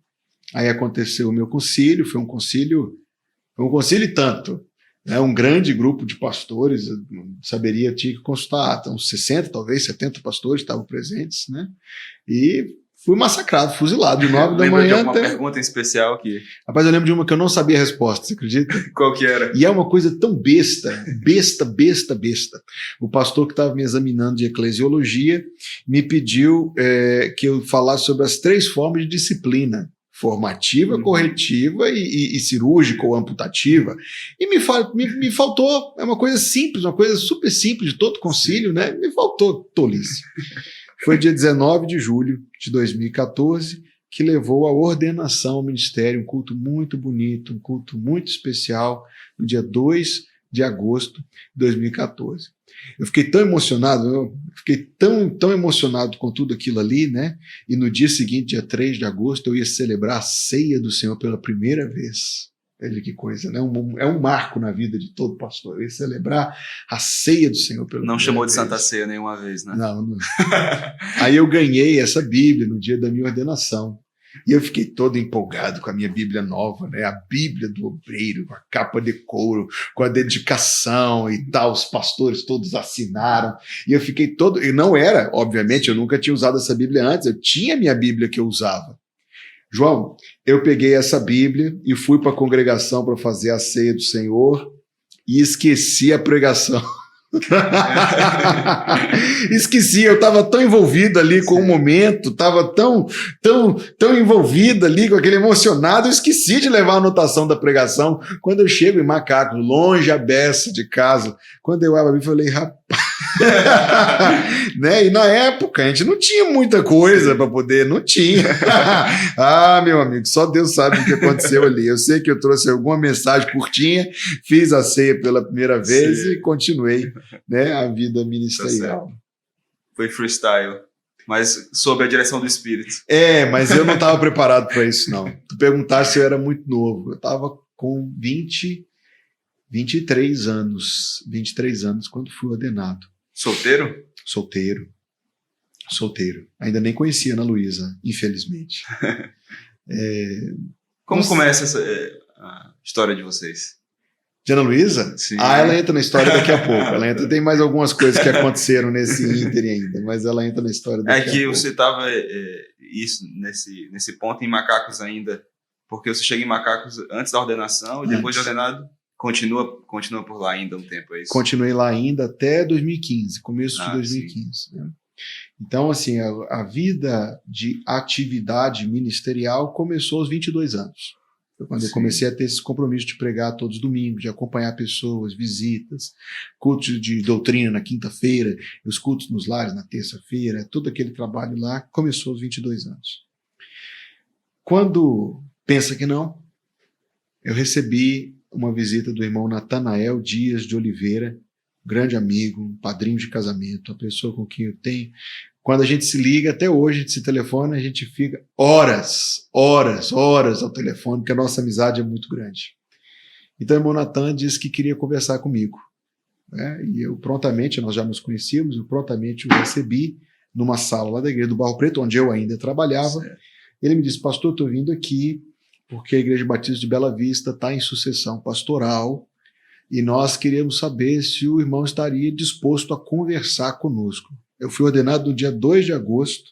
Aí aconteceu o meu concílio, foi um concílio e tanto. Né? Um grande grupo de pastores, tinha que consultar, uns 60, talvez 70 pastores estavam presentes, né? E fui massacrado, fuzilado, de 9 da manhã até... Uma pergunta em especial aqui. Rapaz, eu lembro de uma que eu não sabia a resposta, você acredita? Qual que era? E é uma coisa tão besta. O pastor que estava me examinando de eclesiologia me pediu que eu falasse sobre as 3 formas de disciplina. formativa, corretiva e cirúrgica ou amputativa. E me faltou, é uma coisa simples, uma coisa super simples de todo concílio, né? Me faltou tolice. Foi dia 19 de julho de 2014 que levou à ordenação ao ministério, um culto muito bonito, um culto muito especial, no dia 2 de agosto de 2014. Eu fiquei tão emocionado, tão emocionado com tudo aquilo ali, né? E no dia seguinte, dia 3 de agosto, eu ia celebrar a ceia do Senhor pela primeira vez. Veja que coisa, né? É um marco na vida de todo pastor. Eu ia celebrar a ceia do Senhor pela primeira vez. Não chamou de Santa Ceia nenhuma vez, né? Não. Aí eu ganhei essa Bíblia no dia da minha ordenação. E eu fiquei todo empolgado com a minha Bíblia nova, né? A Bíblia do obreiro, com a capa de couro, com a dedicação e tal. Os pastores todos assinaram. E eu fiquei todo... E não era, obviamente, eu nunca tinha usado essa Bíblia antes. Eu tinha a minha Bíblia que eu usava. João, eu peguei essa Bíblia e fui para a congregação para fazer a ceia do Senhor e esqueci a pregação. Esqueci, eu estava tão envolvido ali com o momento, estava tão envolvido ali com aquele emocionado, eu esqueci de levar a anotação da pregação. Quando eu chego em Macacos, longe a beça de casa, quando eu abro a Bíblia, eu falei, rapaz, né? E na época a gente não tinha muita coisa para poder, não tinha. Ah, meu amigo, só Deus sabe o que aconteceu ali. Eu sei que eu trouxe alguma mensagem curtinha, fiz a ceia pela primeira vez e continuei, né, a vida ministerial. Foi freestyle, mas sob a direção do Espírito. Mas eu não estava preparado para isso, não. Tu perguntaste se eu era muito novo. Eu estava com 23 anos quando fui ordenado. Solteiro? Solteiro. Ainda nem conhecia a Ana Luísa, infelizmente. Como começa a história de vocês? De Ana Luísa? Sim. Ela entra na história daqui a pouco. Tem mais algumas coisas que aconteceram nesse ínterim ainda, mas ela entra na história daqui a pouco. É que você estava isso nesse ponto em Macacos ainda, porque você chega em Macacos antes da ordenação e depois de ordenado continua por lá ainda um tempo, é isso? Continuei lá ainda até 2015, começo de 2015. Né? Então, assim, a vida de atividade ministerial começou aos 22 anos. Foi quando eu comecei a ter esse compromisso de pregar todos os domingos, de acompanhar pessoas, visitas, cultos de doutrina na quinta-feira, os cultos nos lares na terça-feira, todo aquele trabalho lá começou aos 22 anos. Quando pensa que não, eu recebi uma visita do irmão Natanael Dias de Oliveira, grande amigo, um padrinho de casamento, uma pessoa com quem eu tenho. Quando a gente se liga, até hoje, a gente se telefona, a gente fica horas ao telefone, porque a nossa amizade é muito grande. Então o irmão Natan disse que queria conversar comigo. Né? E eu prontamente, nós já nos conhecíamos, eu prontamente o recebi numa sala lá da Igreja do Barro Preto, onde eu ainda trabalhava. Certo. Ele me disse, pastor, estou vindo aqui porque a Igreja Batista de Bela Vista está em sucessão pastoral e nós queríamos saber se o irmão estaria disposto a conversar conosco. Eu fui ordenado no dia 2 de agosto,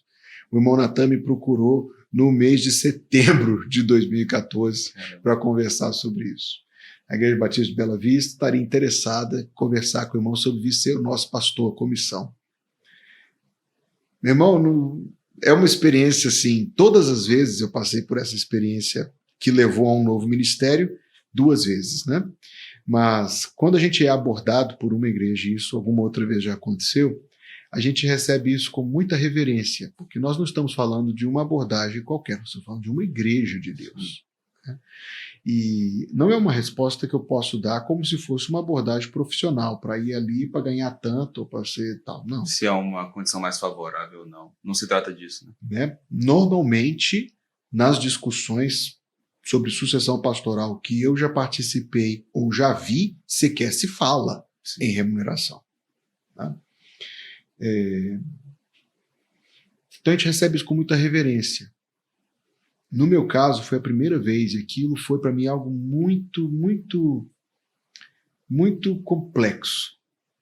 o irmão Natan me procurou no mês de setembro de 2014 para conversar sobre isso. A Igreja Batista de Bela Vista estaria interessada em conversar com o irmão sobre ser o nosso pastor, a comissão. Meu irmão, é uma experiência assim, todas as vezes eu passei por essa experiência que levou a um novo ministério, 2 vezes, né? Mas quando a gente é abordado por uma igreja, e isso alguma outra vez já aconteceu, a gente recebe isso com muita reverência, porque nós não estamos falando de uma abordagem qualquer, nós estamos falando de uma igreja de Deus. Né? E não é uma resposta que eu posso dar como se fosse uma abordagem profissional, para ir ali para ganhar tanto ou para ser tal, não. Se há uma condição mais favorável ou não. Não se trata disso. Né? Normalmente, nas discussões sobre sucessão pastoral que eu já participei ou já vi, sequer se fala em remuneração. Tá? Então a gente recebe isso com muita reverência. No meu caso, foi a primeira vez e aquilo foi para mim algo muito, muito, muito complexo.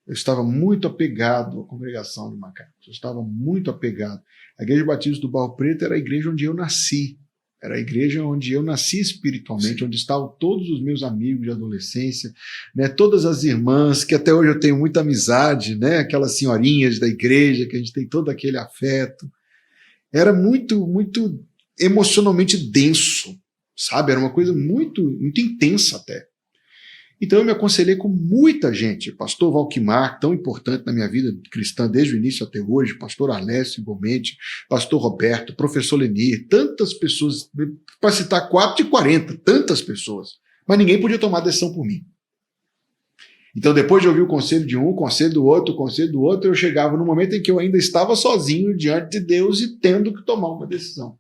Eu estava muito apegado à congregação de Macacos. Eu estava muito apegado. A Igreja Batista do Barro Preto era a igreja onde eu nasci. Era a igreja onde eu nasci espiritualmente, Sim. onde estavam todos os meus amigos de adolescência, né, todas as irmãs, que até hoje eu tenho muita amizade, né, aquelas senhorinhas da igreja, que a gente tem todo aquele afeto. Era muito, muito emocionalmente denso, sabe? Era uma coisa muito, muito intensa até. Então eu me aconselhei com muita gente, pastor Valquimar, tão importante na minha vida cristã desde o início até hoje, pastor Arlésio igualmente, pastor Roberto, professor Lenir, tantas pessoas, para citar 4 de 40, tantas pessoas, mas ninguém podia tomar decisão por mim. Então depois de ouvir o conselho de um, o conselho do outro, o conselho do outro, eu chegava no momento em que eu ainda estava sozinho diante de Deus e tendo que tomar uma decisão.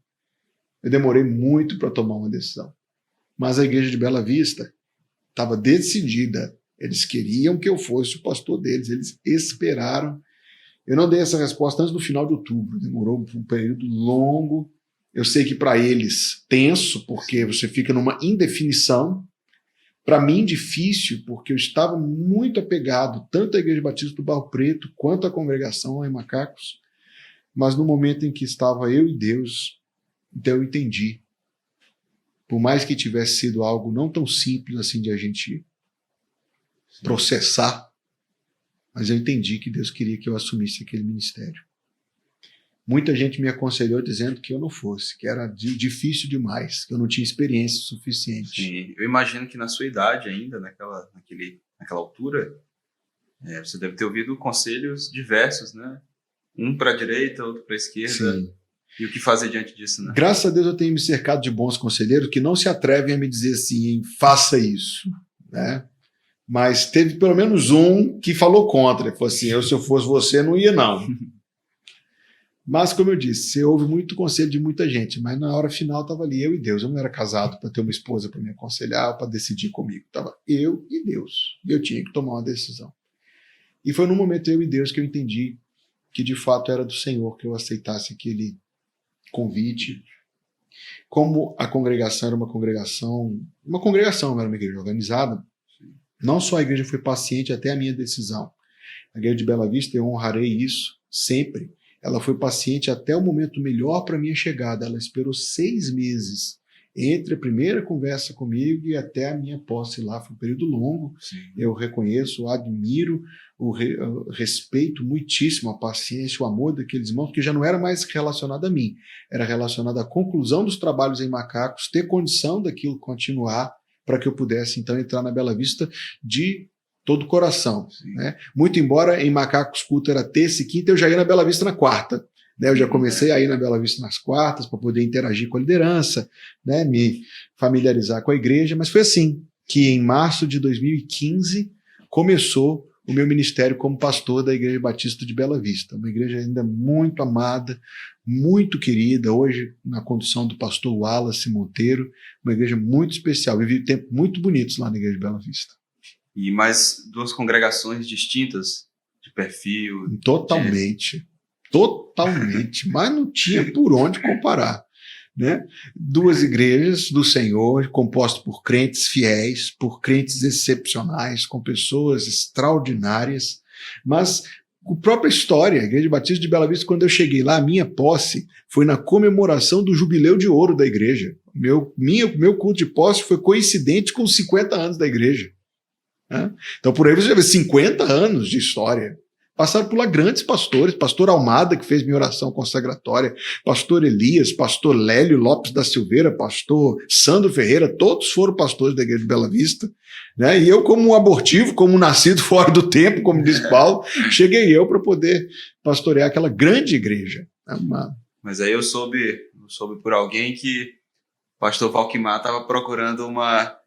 Eu demorei muito para tomar uma decisão, mas a igreja de Bela Vista estava decidida. Eles queriam que eu fosse o pastor deles. Eles esperaram. Eu não dei essa resposta antes do final de outubro. Demorou um período longo. Eu sei que para eles tenso, porque você fica numa indefinição. Para mim difícil, porque eu estava muito apegado tanto à Igreja Batista do Barro Preto quanto à congregação lá em Macacos. Mas no momento em que estava eu e Deus, então eu entendi. Por mais que tivesse sido algo não tão simples assim de a gente processar, mas eu entendi que Deus queria que eu assumisse aquele ministério. Muita gente me aconselhou dizendo que eu não fosse, que era difícil demais, que eu não tinha experiência suficiente. Sim, eu imagino que na sua idade ainda, naquela altura, você deve ter ouvido conselhos diversos, né? Um para a direita, outro para a esquerda. Sim. E o que fazer diante disso, né? Graças a Deus eu tenho me cercado de bons conselheiros que não se atrevem a me dizer assim, faça isso, né? Mas teve pelo menos um que falou contra. Ele falou assim, se eu fosse você, não ia não. Mas, como eu disse, você ouve muito conselho de muita gente, mas na hora final estava ali eu e Deus. Eu não era casado para ter uma esposa para me aconselhar, para decidir comigo. Estava eu e Deus. E eu tinha que tomar uma decisão. E foi no momento eu e Deus que eu entendi que de fato era do Senhor que eu aceitasse aquele convite. Como a congregação era uma congregação, era uma igreja organizada, não só a igreja foi paciente até a minha decisão. A igreja de Bela Vista, eu honrarei isso sempre. Ela foi paciente até o momento melhor para a minha chegada. Ela esperou 6 meses entre a primeira conversa comigo e até a minha posse lá. Foi um período longo. Sim. Eu reconheço, admiro, respeito muitíssimo a paciência, o amor daqueles irmãos, que já não era mais relacionado a mim, era relacionado à conclusão dos trabalhos em Macacos, ter condição daquilo continuar, para que eu pudesse então entrar na Bela Vista de todo o coração. Né? Muito embora em Macacos culto era terça e quinta, eu já ia na Bela Vista na quarta. Né? Eu já comecei a ir na Bela Vista nas quartas para poder interagir com a liderança, né? Me familiarizar com a igreja, mas foi assim que em março de 2015 começou o meu ministério como pastor da Igreja Batista de Bela Vista, uma igreja ainda muito amada, muito querida, hoje na condução do pastor Wallace Monteiro, uma igreja muito especial. Vivi tempos muito bonitos lá na Igreja de Bela Vista. E mais 2 congregações distintas de perfil? Totalmente, mas não tinha por onde comparar. Né? 2 igrejas do Senhor, compostas por crentes fiéis, por crentes excepcionais, com pessoas extraordinárias, mas a própria história, a Igreja Batista de Bela Vista, quando eu cheguei lá, a minha posse foi na comemoração do Jubileu de Ouro da igreja. Meu culto de posse foi coincidente com os 50 anos da igreja. Né? Então por aí você já vê 50 anos de história. Passaram por lá grandes pastores, pastor Almada, que fez minha oração consagratória, pastor Elias, pastor Lélio Lopes da Silveira, pastor Sandro Ferreira, todos foram pastores da Igreja de Bela Vista, né? E eu, como um abortivo, como um nascido fora do tempo, como diz Paulo, cheguei eu para poder pastorear aquela grande igreja. Mas aí eu soube por alguém que o pastor Valquimar estava procurando uma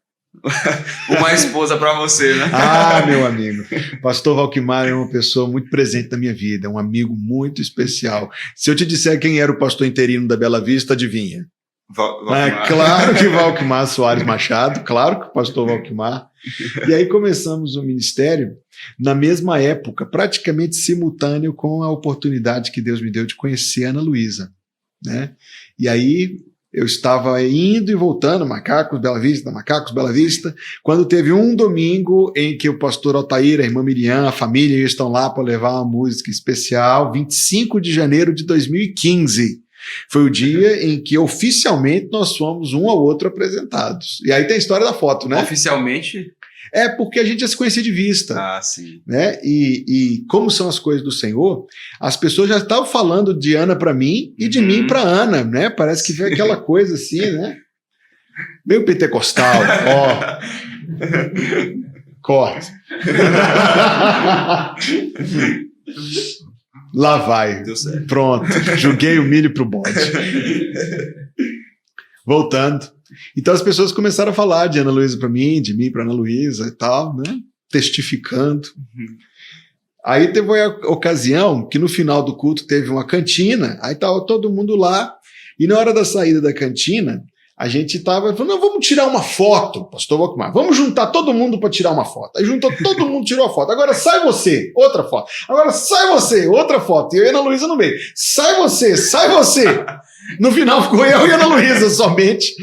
esposa para você, né? Ah, meu amigo, pastor Valquimar é uma pessoa muito presente na minha vida, um amigo muito especial. Se eu te disser quem era o pastor interino da Bela Vista, adivinha? Claro que Valquimar Soares Machado, claro que o pastor Valquimar. E aí começamos o ministério na mesma época, praticamente simultâneo com a oportunidade que Deus me deu de conhecer a Ana Luísa, né? E aí eu estava indo e voltando, Macacos, Bela Vista, quando teve um domingo em que o pastor Altair, a irmã Miriam, a família estão lá para levar uma música especial, 25 de janeiro de 2015. Foi o dia em que oficialmente nós fomos um ao outro apresentados. E aí tem a história da foto, né? Oficialmente? É porque a gente já se conhecia de vista. Ah, sim. Né? E como são as coisas do Senhor, as pessoas já estavam falando de Ana para mim e de mim para Ana, né? Parece que foi aquela coisa assim, né? Meio pentecostal, ó. Corte. Lá vai. Deu certo. Pronto. Joguei o milho pro bode. Voltando. Então as pessoas começaram a falar de Ana Luísa para mim, de mim para Ana Luísa e tal, né? Testificando. Aí teve uma ocasião que no final do culto teve uma cantina, aí tava todo mundo lá, e na hora da saída da cantina, a gente tava falando, não, vamos tirar uma foto, pastor Walkmar, vamos juntar todo mundo para tirar uma foto. Aí juntou todo mundo, tirou a foto. Agora sai você, outra foto. Agora sai você, outra foto. E eu e a Ana Luísa no meio. Sai você, sai você. No final ficou eu e a Ana Luísa somente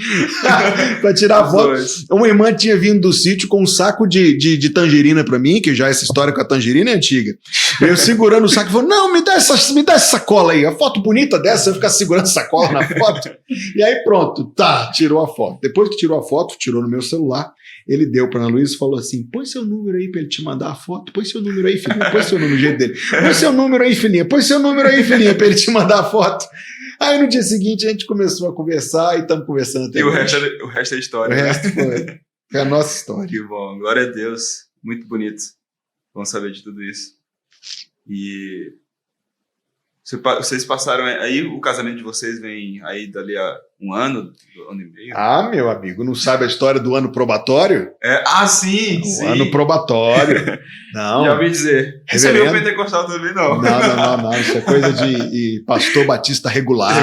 para tirar a foto. Uma irmã tinha vindo do sítio com um saco de tangerina para mim, que já essa história com a tangerina é antiga. Eu segurando o saco e falou: não, me dá essa sacola aí, a foto bonita dessa, eu ficar segurando a sacola na foto. E aí pronto, tá, tirou a foto. Depois que tirou a foto, tirou no meu celular, ele deu para Ana Luísa e falou assim: põe seu número aí para ele te mandar a foto, põe seu número aí, filhinha, põe seu número no jeito dele. Põe seu número aí, filhinha, põe seu número aí, filhinha, para ele te mandar a foto. Aí no dia seguinte a gente começou a conversar e estamos conversando até hoje. O resto é história. O resto foi a nossa história. Que bom, glória a Deus. Muito bonito. Vamos saber de tudo isso. E vocês passaram aí, o casamento de vocês vem aí dali a um ano e meio? Ah, meu amigo, não sabe a história do ano probatório? Sim, sim. Ano probatório. Não. Já ouvi dizer. Isso é meio pentecostal também, não. Não. Isso é coisa de pastor batista regular.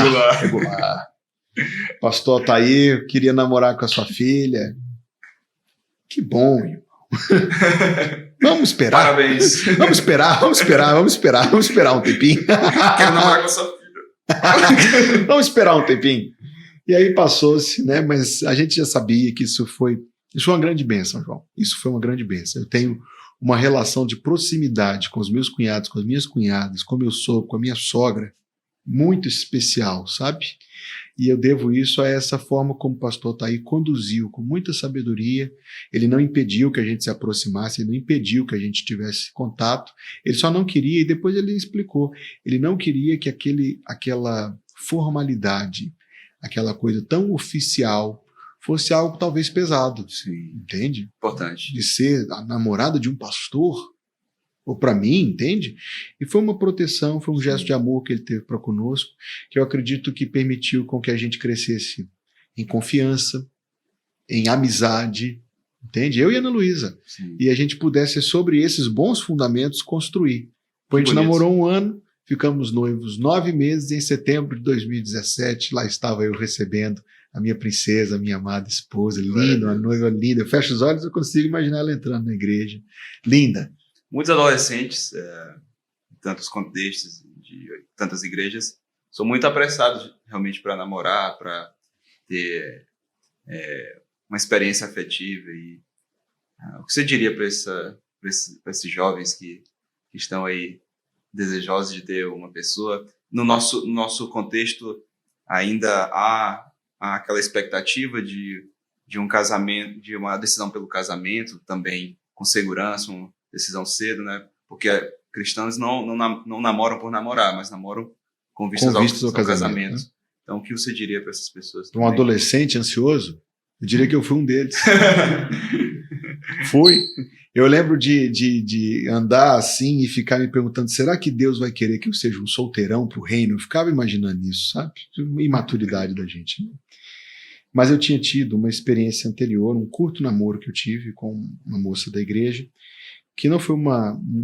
Pastor Altair queria namorar com a sua filha. Que bom, irmão. Vamos esperar. Parabéns. Vamos esperar um tempinho. Quero namorar com a sua filha. Vamos esperar um tempinho. E aí passou-se, né? Mas a gente já sabia que isso foi uma grande bênção, João. Isso foi uma grande bênção. Eu tenho uma relação de proximidade com os meus cunhados, com as minhas cunhadas, com meu sogro, com a minha sogra, muito especial, sabe? E eu devo isso a essa forma como o pastor Altair conduziu com muita sabedoria. Ele não impediu que a gente se aproximasse, ele não impediu que a gente tivesse contato, ele só não queria, e depois ele explicou, ele não queria que aquela formalidade, aquela coisa tão oficial, fosse algo talvez pesado. Sim. Entende? Importante. De ser a namorada de um pastor, ou para mim, entende? E foi uma proteção, foi um gesto de amor que ele teve para conosco, que eu acredito que permitiu com que a gente crescesse em confiança, em amizade, entende? Eu e a Ana Luísa. E a gente pudesse, sobre esses bons fundamentos, construir. Depois a gente namorou um ano, ficamos noivos 9 meses, e em setembro de 2017, lá estava eu recebendo a minha princesa, a minha amada esposa, linda, uma noiva linda. Eu fecho os olhos e eu consigo imaginar ela entrando na igreja. Linda. Muitos adolescentes, em tantos contextos, de tantas igrejas, são muito apressados realmente para namorar, para ter uma experiência afetiva. E o que você diria para esses jovens que estão aí desejosos de ter uma pessoa? No nosso contexto, ainda há aquela expectativa de um casamento, de uma decisão pelo casamento, também com segurança, uma decisão cedo, né? Porque cristãos não namoram por namorar, mas namoram com vistas ao casamento. Né? Então, o que você diria para essas pessoas? Um adolescente ansioso? Eu diria que eu fui um deles. Fui. Eu lembro de andar assim e ficar me perguntando, será que Deus vai querer que eu seja um solteirão pro reino? Eu ficava imaginando isso, sabe? Imaturidade da gente. Né? Mas eu tinha tido uma experiência anterior, um curto namoro que eu tive com uma moça da igreja, que não foi um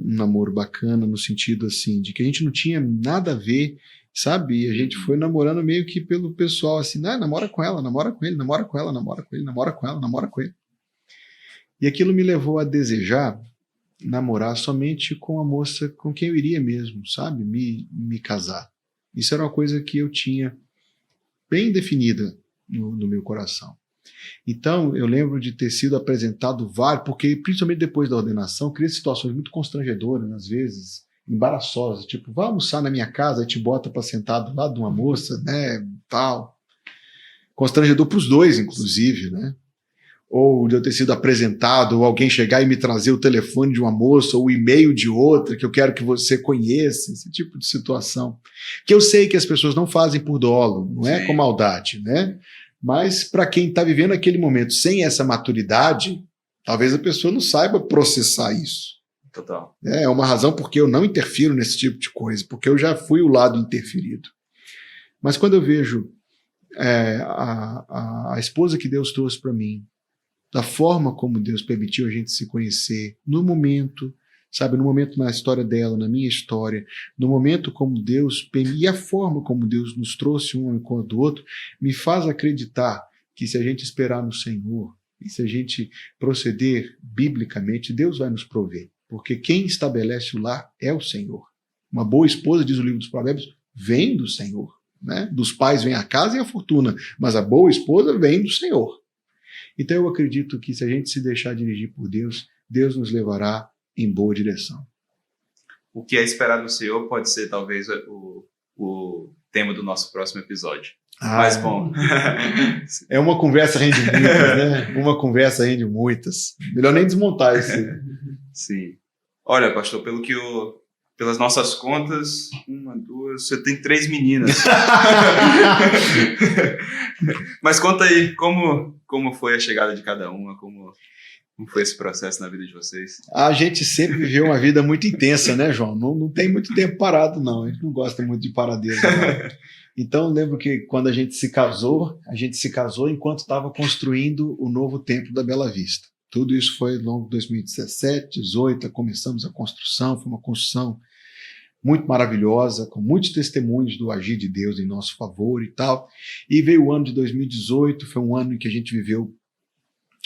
namoro bacana no sentido assim, de que a gente não tinha nada a ver, sabe? E a gente foi namorando meio que pelo pessoal, assim, namora com ela, namora com ele, namora com ela, namora com ele, namora com ela, namora com ele. E aquilo me levou a desejar namorar somente com a moça com quem eu iria mesmo, sabe? Me casar. Isso era uma coisa que eu tinha bem definida no meu coração. Então, eu lembro de ter sido apresentado vários, porque principalmente depois da ordenação, cria situações muito constrangedoras, às vezes, embaraçosas, tipo, vai almoçar na minha casa, aí te bota para sentar do lado de uma moça, né, tal. Constrangedor para os dois, inclusive, né? ou de eu ter sido apresentado, ou alguém chegar e me trazer o telefone de uma moça, ou o e-mail de outra, que eu quero que você conheça, esse tipo de situação. Que eu sei que as pessoas não fazem por dolo, não é com maldade, né? Mas para quem está vivendo aquele momento sem essa maturidade, talvez a pessoa não saiba processar isso. Total. É uma razão porque eu não interfiro nesse tipo de coisa, porque eu já fui o lado interferido. Mas quando eu vejo a esposa que Deus trouxe para mim, da forma como Deus permitiu a gente se conhecer, no momento, sabe, no momento na história dela, na minha história, no momento como Deus, e a forma como Deus nos trouxe um ao encontro do outro, me faz acreditar que se a gente esperar no Senhor, e se a gente proceder biblicamente, Deus vai nos prover, porque quem estabelece o lar é o Senhor. Uma boa esposa, diz o livro dos Provérbios, vem do Senhor, né? Dos pais vem a casa e a fortuna, mas a boa esposa vem do Senhor. Então eu acredito que se a gente se deixar dirigir por Deus, Deus nos levará em boa direção. O que é esperar do Senhor pode ser talvez o tema do nosso próximo episódio. Mas bom. É uma conversa rende muitas, né? Uma conversa rende muitas. Melhor nem desmontar isso. Sim. Olha, pastor, pelas nossas contas, 1, 2, você tem 3 meninas. Mas conta aí, como foi a chegada de cada uma, como foi esse processo na vida de vocês? A gente sempre viveu uma vida muito intensa, né, João? Não tem muito tempo parado, não. A gente não gosta muito de paradeza, não. Então, eu lembro que quando a gente se casou enquanto estava construindo o novo templo da Bela Vista. Tudo isso foi ao longo de 2017, 2018, começamos a construção, foi uma construção muito maravilhosa, com muitos testemunhos do agir de Deus em nosso favor e tal. E veio o ano de 2018, foi um ano em que a gente viveu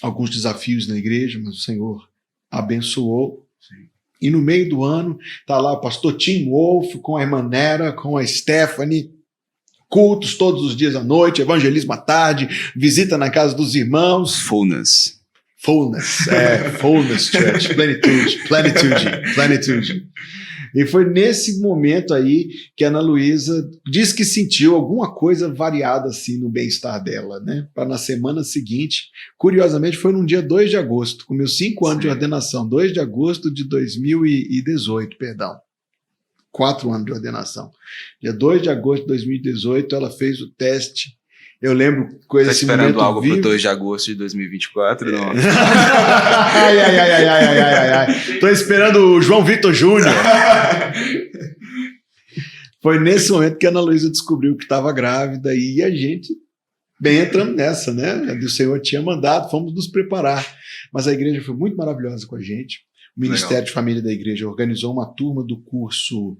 alguns desafios na igreja, mas o Senhor abençoou. Sim. E no meio do ano, está lá o pastor Tim Wolf, com a irmã Nera, com a Stephanie, cultos todos os dias à noite, evangelismo à tarde, visita na casa dos irmãos. Fullness Church, plenitude. E foi nesse momento aí que a Ana Luísa disse que sentiu alguma coisa variada assim no bem-estar dela, né? Para na semana seguinte, curiosamente foi num dia 2 de agosto, com meus 5 anos de ordenação, 2 de agosto de 2018, perdão. 4 anos de ordenação. Dia 2 de agosto de 2018, ela fez o teste. Eu lembro coisa assim. Tá esperando algo para 2 de agosto de 2024? Não. Ai. Tô esperando o João Vitor Júnior. Foi nesse momento que a Ana Luísa descobriu que estava grávida e a gente bem entramos nessa, né? O Senhor tinha mandado, fomos nos preparar. Mas a igreja foi muito maravilhosa com a gente. O Ministério de Família da Igreja organizou uma turma do curso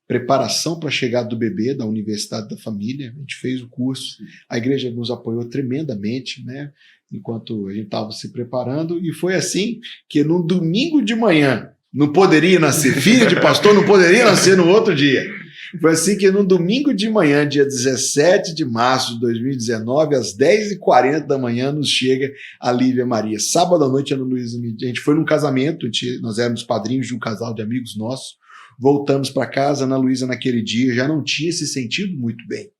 Preparação para a Chegada do Bebê, da Universidade da Família. A gente fez o curso, a igreja nos apoiou tremendamente, né? Enquanto a gente estava se preparando, e foi assim que no domingo de manhã, não poderia nascer filho de pastor, não poderia nascer no outro dia. Foi assim que no domingo de manhã, dia 17 de março de 2019, às 10h40 da manhã, nos chega a Lívia Maria. Sábado à noite, a Ana Luísa, a gente foi num casamento, nós éramos padrinhos de um casal de amigos nossos, voltamos para casa, a Ana Luísa naquele dia já não tinha se sentido muito bem.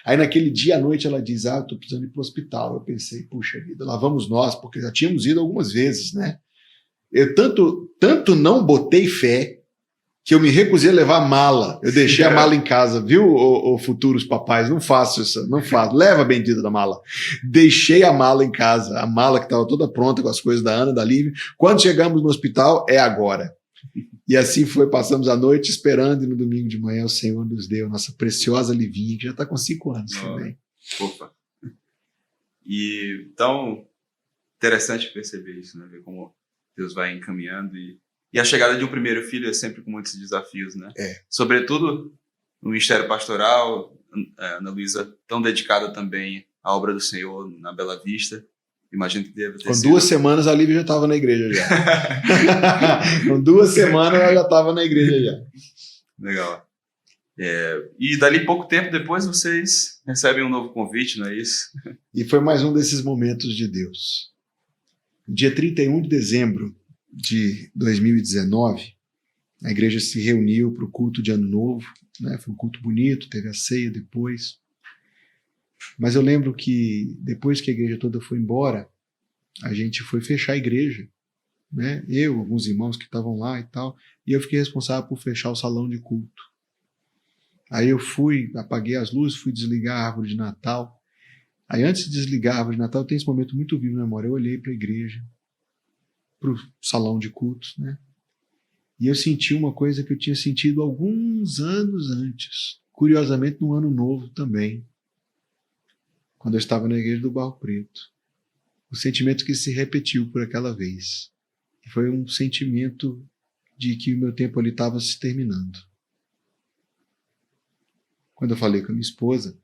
Aí naquele dia à noite ela diz, eu estou precisando ir para o hospital. Eu pensei, puxa vida, lá vamos nós, porque já tínhamos ido algumas vezes, né? Eu tanto não botei fé que eu me recusei a levar a mala. Eu deixei a mala em casa, viu, ô futuros papais? Não faço isso, não faço. Leva a bendita da mala. Deixei a mala em casa, a mala que estava toda pronta com as coisas da Ana, da Lívia. Quando chegamos no hospital, é agora. E assim foi, passamos a noite esperando, e no domingo de manhã o Senhor nos deu a nossa preciosa Livinha, que já está com 5 anos também. Opa! E então, interessante perceber isso, né? Ver como Deus vai encaminhando e a chegada de um primeiro filho é sempre com muitos desafios, né? Sobretudo no ministério pastoral, a Ana Luísa tão dedicada também à obra do Senhor na Bela Vista. Imagino que deve ter Com 2 semanas a Lívia já estava na igreja já. Com 2 semanas ela já estava na igreja já. Legal. E dali pouco tempo depois vocês recebem um novo convite, não é isso? E foi mais um desses momentos de Deus. Dia 31 de dezembro de 2019, a igreja se reuniu para o culto de Ano Novo, né? Foi um culto bonito, teve a ceia depois. Mas eu lembro que depois que a igreja toda foi embora, a gente foi fechar a igreja, né? Eu, alguns irmãos que estavam lá e tal, e eu fiquei responsável por fechar o salão de culto. Aí eu fui, apaguei as luzes, fui desligar a árvore de Natal. Aí antes de desligar a árvore de Natal, tem esse momento muito vivo na memória. Eu olhei para a igreja, para o salão de cultos, né? E eu senti uma coisa que eu tinha sentido alguns anos antes, curiosamente no Ano Novo também, quando eu estava na igreja do Barro Preto. O sentimento que se repetiu por aquela vez. E foi um sentimento de que o meu tempo ali estava se terminando. Quando eu falei com a minha esposa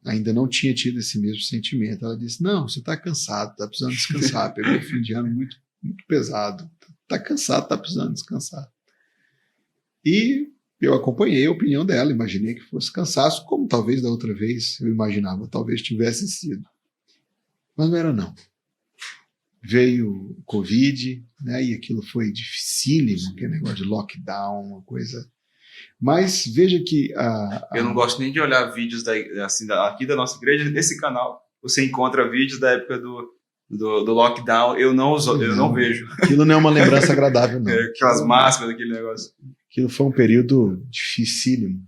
ainda não tinha tido esse mesmo sentimento. Ela disse, não, você está cansado, está precisando descansar. Pegou um fim de ano muito, muito pesado. Está cansado, está precisando descansar. E eu acompanhei a opinião dela, imaginei que fosse cansaço, como talvez da outra vez eu imaginava, talvez tivesse sido. Mas não era não. Veio o Covid, né, e aquilo foi dificílimo, aquele negócio de lockdown, uma coisa... Mas veja que... Eu não gosto nem de olhar vídeos aqui da nossa igreja, nesse canal. Você encontra vídeos da época do lockdown, eu não vejo. Aquilo não é uma lembrança agradável, não. Aquelas máscaras, aquele negócio. Aquilo foi um período dificílimo.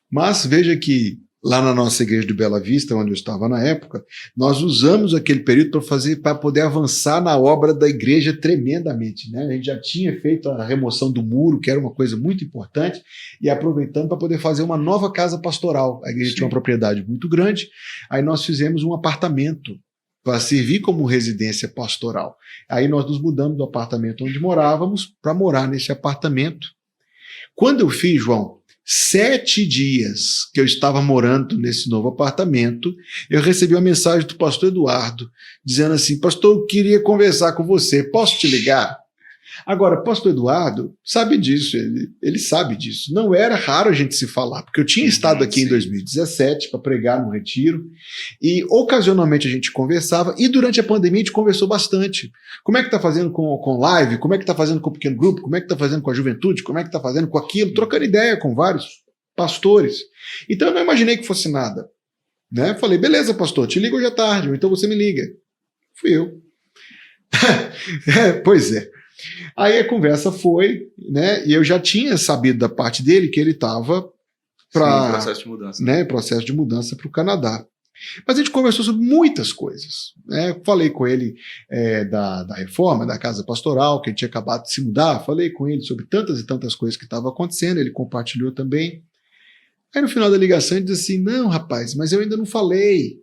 Mas veja que lá na nossa igreja de Bela Vista, onde eu estava na época, nós usamos aquele período para poder avançar na obra da igreja tremendamente, né? A gente já tinha feito a remoção do muro, que era uma coisa muito importante, e aproveitando para poder fazer uma nova casa pastoral. A igreja tinha uma propriedade muito grande, aí nós fizemos um apartamento para servir como residência pastoral. Aí nós nos mudamos do apartamento onde morávamos para morar nesse apartamento. Quando eu fiz, João, 7 dias que eu estava morando nesse novo apartamento, eu recebi uma mensagem do pastor Eduardo, dizendo assim, pastor, eu queria conversar com você, posso te ligar? Agora, pastor Eduardo sabe disso, ele sabe disso. Não era raro a gente se falar, porque eu tinha estado aqui em 2017 para pregar no retiro, e ocasionalmente a gente conversava, e durante a pandemia a gente conversou bastante. Como é que está fazendo com live? Como é que está fazendo com o pequeno grupo? Como é que está fazendo com a juventude? Como é que está fazendo com aquilo? Trocando ideia com vários pastores. Então eu não imaginei que fosse nada. Né? Falei, beleza, pastor, te ligo hoje à tarde, ou então você me liga. Fui eu. Pois é. Aí a conversa foi, né? E eu já tinha sabido da parte dele que ele estava para processo de mudança, né? Processo de mudança para o Canadá. Mas a gente conversou sobre muitas coisas. Né? Falei com ele da reforma, da casa pastoral, que ele tinha acabado de se mudar. Falei com ele sobre tantas e tantas coisas que estavam acontecendo. Ele compartilhou também. Aí no final da ligação ele disse assim: não, rapaz, mas eu ainda não falei.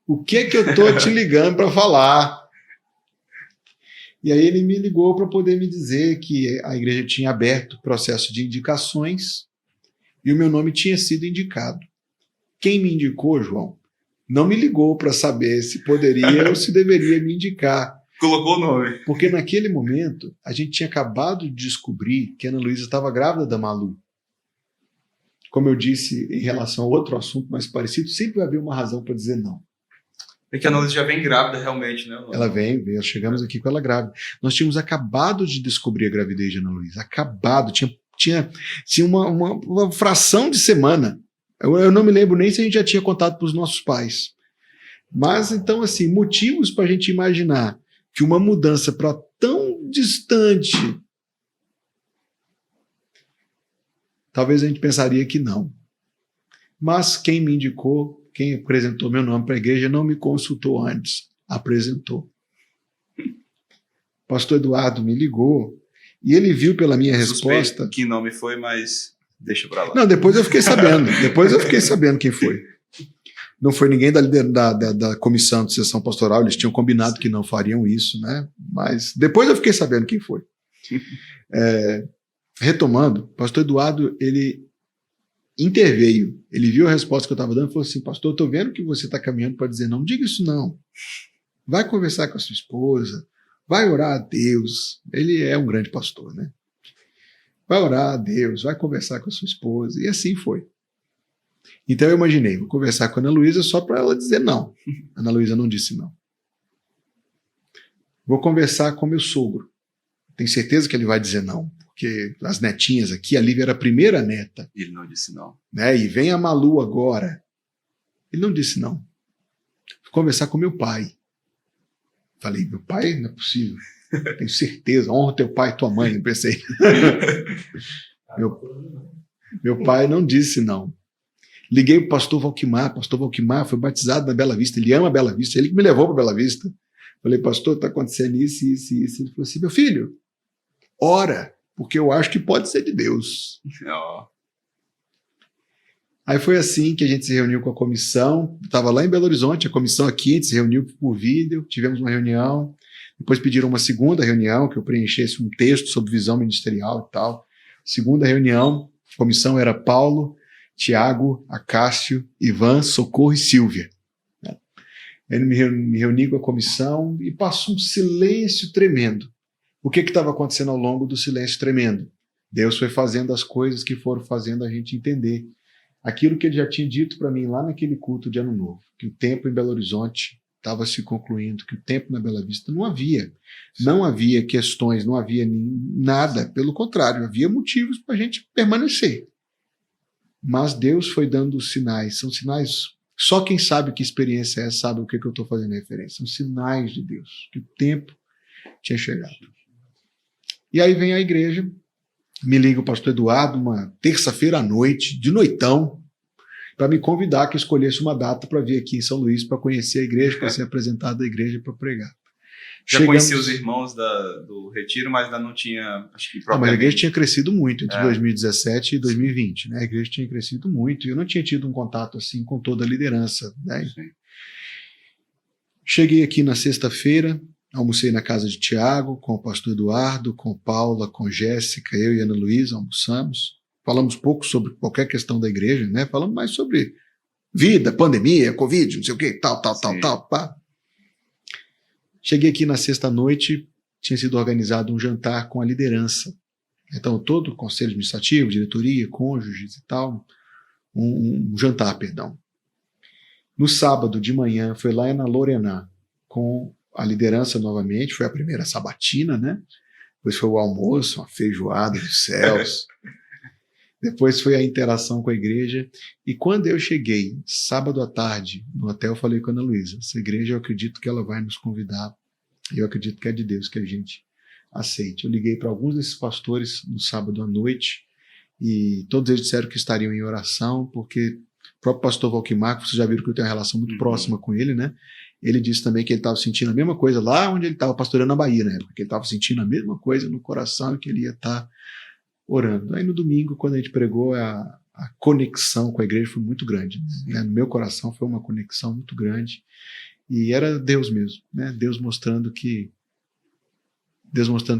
O que é que eu tô te ligando para falar? E aí ele me ligou para poder me dizer que a igreja tinha aberto processo de indicações e o meu nome tinha sido indicado. Quem me indicou, João, não me ligou para saber se poderia ou se deveria me indicar. Colocou o nome. Porque naquele momento a gente tinha acabado de descobrir que a Ana Luísa estava grávida da Malu. Como eu disse em relação a outro assunto mais parecido, sempre vai haver uma razão para dizer não. É que a Ana Luísa já vem grávida realmente, né? Ela vem, chegamos aqui com ela grávida. Nós tínhamos acabado de descobrir a gravidez de Ana Luísa. Acabado. Tinha uma fração de semana. Eu não me lembro nem se a gente já tinha contado para os nossos pais. Mas, então, assim, motivos para a gente imaginar que uma mudança para tão distante, talvez a gente pensaria que não. Mas quem me indicou, quem apresentou meu nome para a igreja, não me consultou antes, apresentou. Pastor Eduardo me ligou e ele viu pela minha resposta... Que nome foi, mas deixa para lá. Não, depois eu fiquei sabendo quem foi. Não foi ninguém da comissão de sessão pastoral, eles tinham combinado que não fariam isso, né? Mas depois eu fiquei sabendo quem foi. Retomando, pastor Eduardo, ele interveio, ele viu a resposta que eu estava dando e falou assim: pastor, eu estou vendo que você está caminhando para dizer não, diga isso não. Vai conversar com a sua esposa, vai orar a Deus. Ele é um grande pastor, né? Vai orar a Deus, vai conversar com a sua esposa. E assim foi. Então eu imaginei, vou conversar com a Ana Luísa só para ela dizer não. A Ana Luísa não disse não. Vou conversar com meu sogro. Tenho certeza que ele vai dizer não. Porque as netinhas aqui, a Lívia era a primeira neta. Ele não disse não. Né? E vem a Malu agora. Ele não disse não. Fui conversar com meu pai. Falei, meu pai? Não é possível. Tenho certeza, honra teu pai e tua mãe, eu pensei. Meu pai não disse não. Liguei para o pastor Valquimar foi batizado na Bela Vista, ele ama a Bela Vista, ele que me levou para Bela Vista. Falei, pastor, está acontecendo isso, isso e isso. Ele falou assim, meu filho, ora, porque eu acho que pode ser de Deus. Oh. Aí foi assim que a gente se reuniu com a comissão, estava lá em Belo Horizonte, a comissão aqui, a gente se reuniu por vídeo, tivemos uma reunião, depois pediram uma segunda reunião, que eu preenchesse um texto sobre visão ministerial e tal. Segunda reunião, a comissão era Paulo, Tiago, Acácio, Ivan, Socorro e Silvia. Aí me reuni com a comissão e passou um silêncio tremendo. O que estava acontecendo ao longo do silêncio tremendo? Deus foi fazendo as coisas que foram fazendo a gente entender aquilo que ele já tinha dito para mim lá naquele culto de Ano Novo, que o tempo em Belo Horizonte estava se concluindo, que o tempo na Bela Vista não havia questões, não havia nada, pelo contrário, havia motivos para a gente permanecer. Mas Deus foi dando sinais, são sinais, só quem sabe que experiência é sabe o que eu estou fazendo referência, são sinais de Deus, que o tempo tinha chegado. E aí vem a igreja, me liga o pastor Eduardo, uma terça-feira à noite, de noitão, para me convidar que eu escolhesse uma data para vir aqui em São Luís, para conhecer a igreja, para ser apresentado à igreja para pregar. Já conhecia os irmãos do Retiro, mas ainda não tinha, acho que propriamente... Mas a igreja tinha crescido muito entre 2017 e 2020, né? A igreja tinha crescido muito e eu não tinha tido um contato assim com toda a liderança, né? Cheguei aqui na sexta-feira, almocei na casa de Tiago, com o pastor Eduardo, com Paula, com Jéssica, eu e Ana Luísa almoçamos. Falamos pouco sobre qualquer questão da igreja, né? Falamos mais sobre vida, pandemia, Covid, não sei o quê, tal, pá. Cheguei aqui na sexta-noite, tinha sido organizado um jantar com a liderança. Então, todo o conselho administrativo, diretoria, cônjuges e tal, um jantar, perdão. No sábado de manhã, foi lá na Lorená, com a liderança novamente, foi a primeira sabatina, né? Depois foi o almoço, uma feijoada dos céus. Depois foi a interação com a igreja. E quando eu cheguei, sábado à tarde, no hotel, eu falei com a Ana Luísa, essa igreja eu acredito que ela vai nos convidar, e eu acredito que é de Deus que a gente aceite. Eu liguei para alguns desses pastores no sábado à noite, e todos eles disseram que estariam em oração, porque o próprio pastor Valquimar, vocês já viram que eu tenho uma relação muito próxima com ele, né? Ele disse também que ele estava sentindo a mesma coisa lá onde ele estava pastoreando na Bahia, na época, que ele estava sentindo a mesma coisa no coração e que ele ia estar orando. Aí no domingo, quando a gente pregou, a conexão com a igreja foi muito grande. Né? No meu coração foi uma conexão muito grande. E era Deus mesmo, né? Deus mostrando que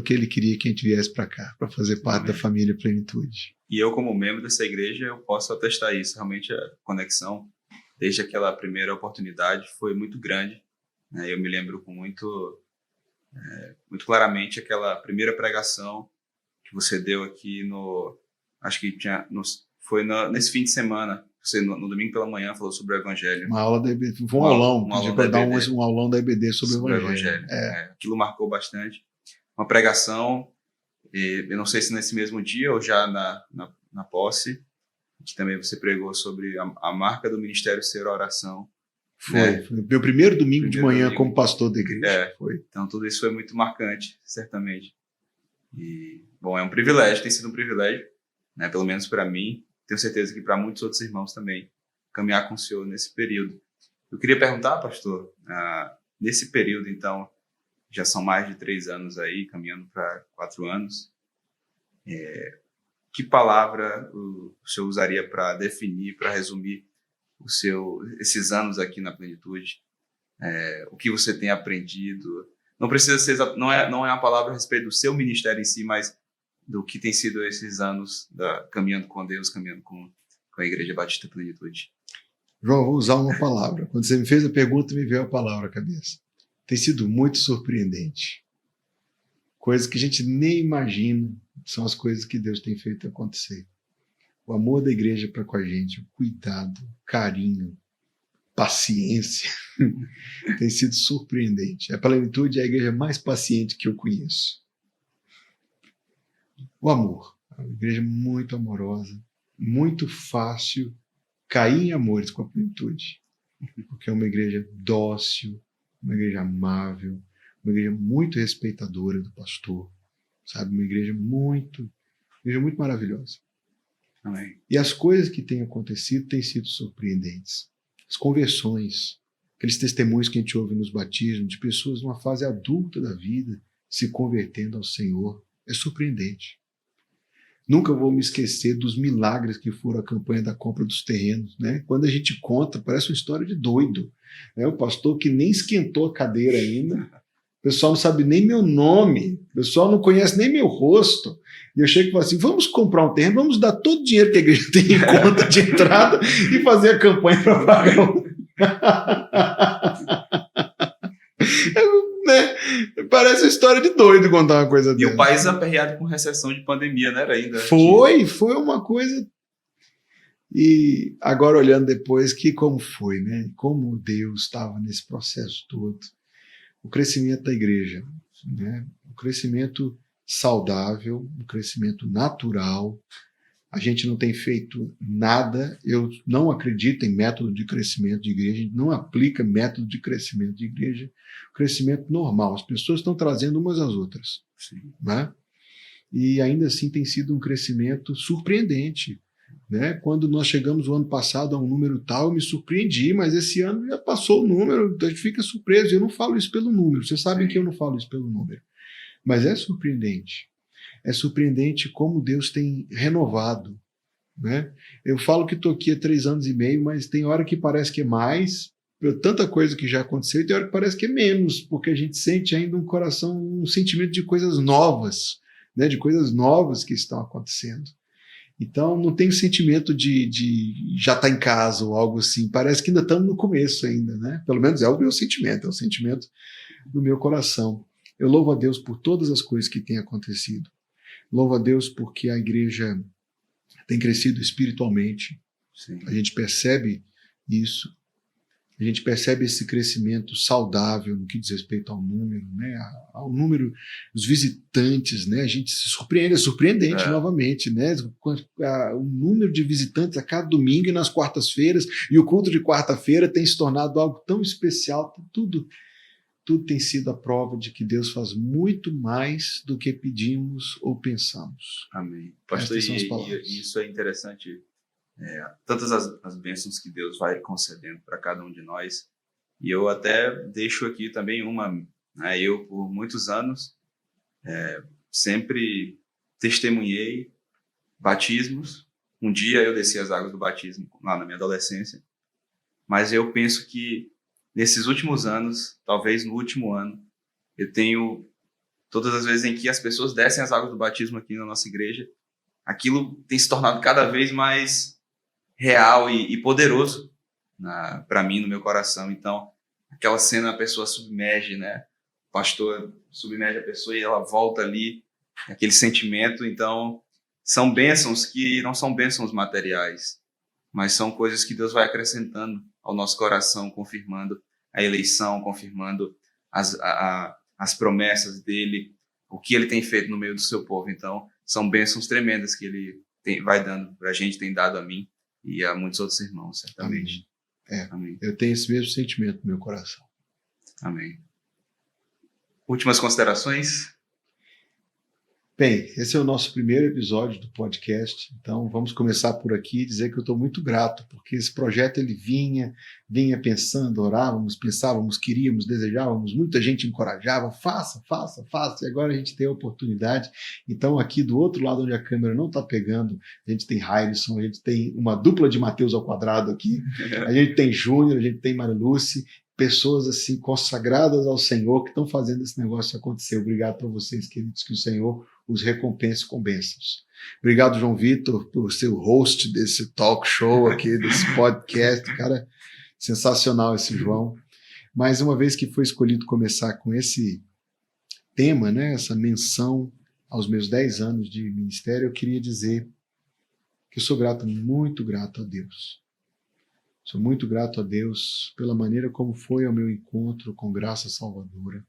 ele queria que a gente viesse para cá, para fazer parte da família Plenitude. E eu, como membro dessa igreja, eu posso atestar isso. Realmente a conexão, desde aquela primeira oportunidade, foi muito grande. Né? Eu me lembro com muito claramente aquela primeira pregação que você deu aqui acho que foi nesse fim de semana. Você, no domingo pela manhã, falou sobre o Evangelho. Uma aula da EBD, foi um aulão, para dar um aulão da EBD sobre o Evangelho. Aquilo marcou bastante. Uma pregação, eu não sei se nesse mesmo dia ou já na posse, que também você pregou sobre a marca do ministério ser a oração. Foi meu primeiro domingo de manhã como pastor da igreja. Foi. Então tudo isso foi muito marcante, certamente. E, bom, é um privilégio, tem sido um privilégio, né, pelo menos para mim, tenho certeza que para muitos outros irmãos também, caminhar com o Senhor nesse período. Eu queria perguntar, pastor, nesse período, então, já são mais de 3 anos aí, caminhando para 4 anos, que palavra o senhor usaria para definir, para resumir esses anos aqui na Plenitude? O que você tem aprendido? Não precisa ser, não é uma palavra a respeito do seu ministério em si, mas do que tem sido esses anos caminhando com Deus, caminhando com a Igreja Batista Plenitude. João, vou usar uma palavra. Quando você me fez a pergunta, me veio a palavra à cabeça. Tem sido muito surpreendente. Coisas que a gente nem imagina são as coisas que Deus tem feito acontecer. O amor da igreja para com a gente, o cuidado, o carinho, paciência, tem sido surpreendente. A Plenitude é a igreja mais paciente que eu conheço. O amor, a igreja muito amorosa, muito fácil cair em amores com a Plenitude, porque é uma igreja dócil, uma igreja amável, uma igreja muito respeitadora do pastor, sabe? Uma igreja muito maravilhosa. Amém. E as coisas que têm acontecido têm sido surpreendentes. As conversões, aqueles testemunhos que a gente ouve nos batismos, de pessoas numa fase adulta da vida se convertendo ao Senhor, é surpreendente. Nunca vou me esquecer dos milagres que foram a campanha da compra dos terrenos, né? Quando a gente conta, parece uma história de doido, né? O pastor que nem esquentou a cadeira ainda, o pessoal não sabe nem meu nome, o pessoal não conhece nem meu rosto, e eu chego e falo assim, vamos comprar um terreno, vamos dar todo o dinheiro que a igreja tem em conta de entrada e fazer a campanha para pagar o... né? Parece uma história de doido contar uma coisa dessa. E o país aperreado com recessão de pandemia, né? Era ainda. Foi uma coisa. E agora olhando depois, como foi, né? Como Deus estava nesse processo todo. O crescimento da igreja, né? O crescimento saudável, o crescimento natural. A gente não tem feito nada, eu não acredito em método de crescimento de igreja, a gente não aplica método de crescimento de igreja, crescimento normal, as pessoas estão trazendo umas às outras. Sim. Né? E ainda assim tem sido um crescimento surpreendente. Né? Quando nós chegamos o ano passado a um número tal, eu me surpreendi, mas esse ano já passou o número, a gente fica surpreso. Eu não falo isso pelo número, vocês sabem que eu não falo isso pelo número, mas é surpreendente. É surpreendente como Deus tem renovado. Né? Eu falo que estou aqui há 3 anos e meio, mas tem hora que parece que é mais, tanta coisa que já aconteceu, e tem hora que parece que é menos, porque a gente sente ainda um coração, um sentimento de coisas novas, né? De coisas novas que estão acontecendo. Então não tem o sentimento de já estar em casa ou algo assim, parece que ainda estamos no começo ainda, né? Pelo menos é o meu sentimento, é o sentimento do meu coração. Eu louvo a Deus por todas as coisas que têm acontecido. Louvo a Deus porque a igreja tem crescido espiritualmente. Sim. A gente percebe isso. A gente percebe esse crescimento saudável no que diz respeito ao número, né? Ao número dos visitantes, né? A gente se surpreende, é surpreendente novamente, né? O número de visitantes a cada domingo e nas quartas-feiras, e o culto de quarta-feira tem se tornado algo tão especial, tudo tem sido a prova de que Deus faz muito mais do que pedimos ou pensamos. Amém. Pastor, e isso é interessante. Tantas as bênçãos que Deus vai concedendo para cada um de nós. E eu até deixo aqui também uma. Né, eu, por muitos anos, sempre testemunhei batismos. Um dia eu desci as águas do batismo lá na minha adolescência. Mas eu penso que nesses últimos anos, talvez no último ano, eu tenho, todas as vezes em que as pessoas descem as águas do batismo aqui na nossa igreja, aquilo tem se tornado cada vez mais real e poderoso para mim, no meu coração. Então, aquela cena, a pessoa submerge, né? O pastor submerge a pessoa e ela volta ali, aquele sentimento. Então, são bênçãos que não são bênçãos materiais, mas são coisas que Deus vai acrescentando ao nosso coração, confirmando a eleição, confirmando as promessas dele, o que ele tem feito no meio do seu povo. Então, são bênçãos tremendas que ele vai dando para a gente, tem dado a mim e a muitos outros irmãos, certamente. Amém. Eu tenho esse mesmo sentimento no meu coração. Amém. Últimas considerações? Bem, esse é o nosso primeiro episódio do podcast, então vamos começar por aqui e dizer que eu estou muito grato, porque esse projeto ele vinha pensando, orávamos, pensávamos, queríamos, desejávamos, muita gente encorajava, faça, e agora a gente tem a oportunidade. Então aqui do outro lado onde a câmera não está pegando, a gente tem Harrison, a gente tem uma dupla de Mateus ao quadrado aqui, a gente tem Júnior, a gente tem Mariluce, pessoas assim consagradas ao Senhor que estão fazendo esse negócio acontecer. Obrigado para vocês, queridos, que o Senhor os recompense com bênçãos. Obrigado, João Vitor, por ser o host desse talk show aqui, desse podcast. Cara, sensacional esse João. Mais uma vez que foi escolhido começar com esse tema, né, essa menção aos meus 10 anos de ministério, eu queria dizer que eu sou grato, muito grato a Deus. Sou muito grato a Deus pela maneira como foi ao meu encontro com Graça Salvadora.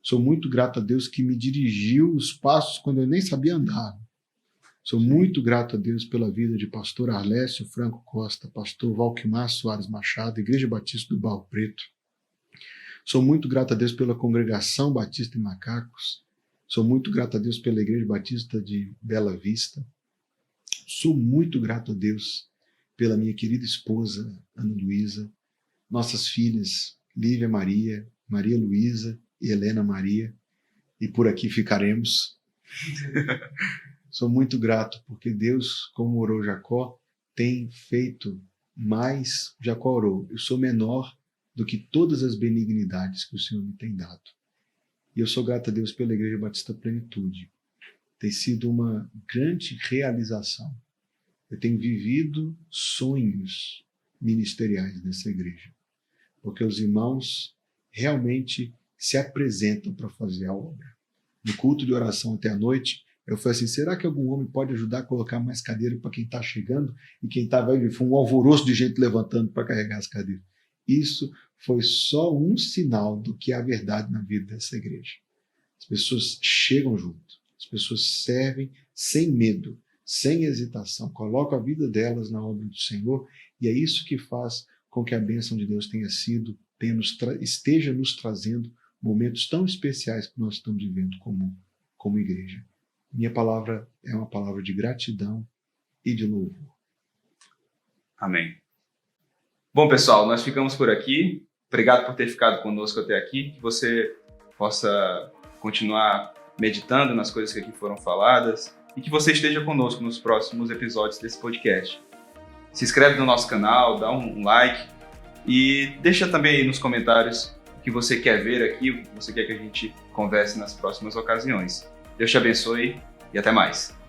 Sou muito grato a Deus que me dirigiu os passos quando eu nem sabia andar. Sou muito grato a Deus pela vida de pastor Arlécio Franco Costa, pastor Valquimar Soares Machado, Igreja Batista do Barro Preto. Sou muito grato a Deus pela Congregação Batista em Macacos. Sou muito grato a Deus pela Igreja Batista de Bela Vista. Sou muito grato a Deus pela minha querida esposa, Ana Luísa, nossas filhas, Lívia Maria, Maria Luísa e Helena Maria, e por aqui ficaremos. Sou muito grato porque Deus, como orou Jacó, tem feito mais. Jacó orou: eu sou menor do que todas as benignidades que o Senhor me tem dado. E eu sou grato a Deus pela Igreja Batista Plenitude. Tem sido uma grande realização. Eu tenho vivido sonhos ministeriais nessa igreja, porque os irmãos realmente se apresentam para fazer a obra. No culto de oração até a noite, eu falei assim: será que algum homem pode ajudar a colocar mais cadeira para quem está chegando? E quem estava aí, foi um alvoroço de gente levantando para carregar as cadeiras. Isso foi só um sinal do que é a verdade na vida dessa igreja. As pessoas chegam junto, as pessoas servem sem medo, sem hesitação, colocam a vida delas na obra do Senhor, e é isso que faz com que a bênção de Deus esteja nos trazendo momentos tão especiais que nós estamos vivendo como igreja. Minha palavra é uma palavra de gratidão e de louvor. Amém. Bom, pessoal, nós ficamos por aqui. Obrigado por ter ficado conosco até aqui. Que você possa continuar meditando nas coisas que aqui foram faladas e que você esteja conosco nos próximos episódios desse podcast. Se inscreve no nosso canal, dá um like e deixa também aí nos comentários o que você quer ver aqui, o que você quer que a gente converse nas próximas ocasiões. Deus te abençoe e até mais.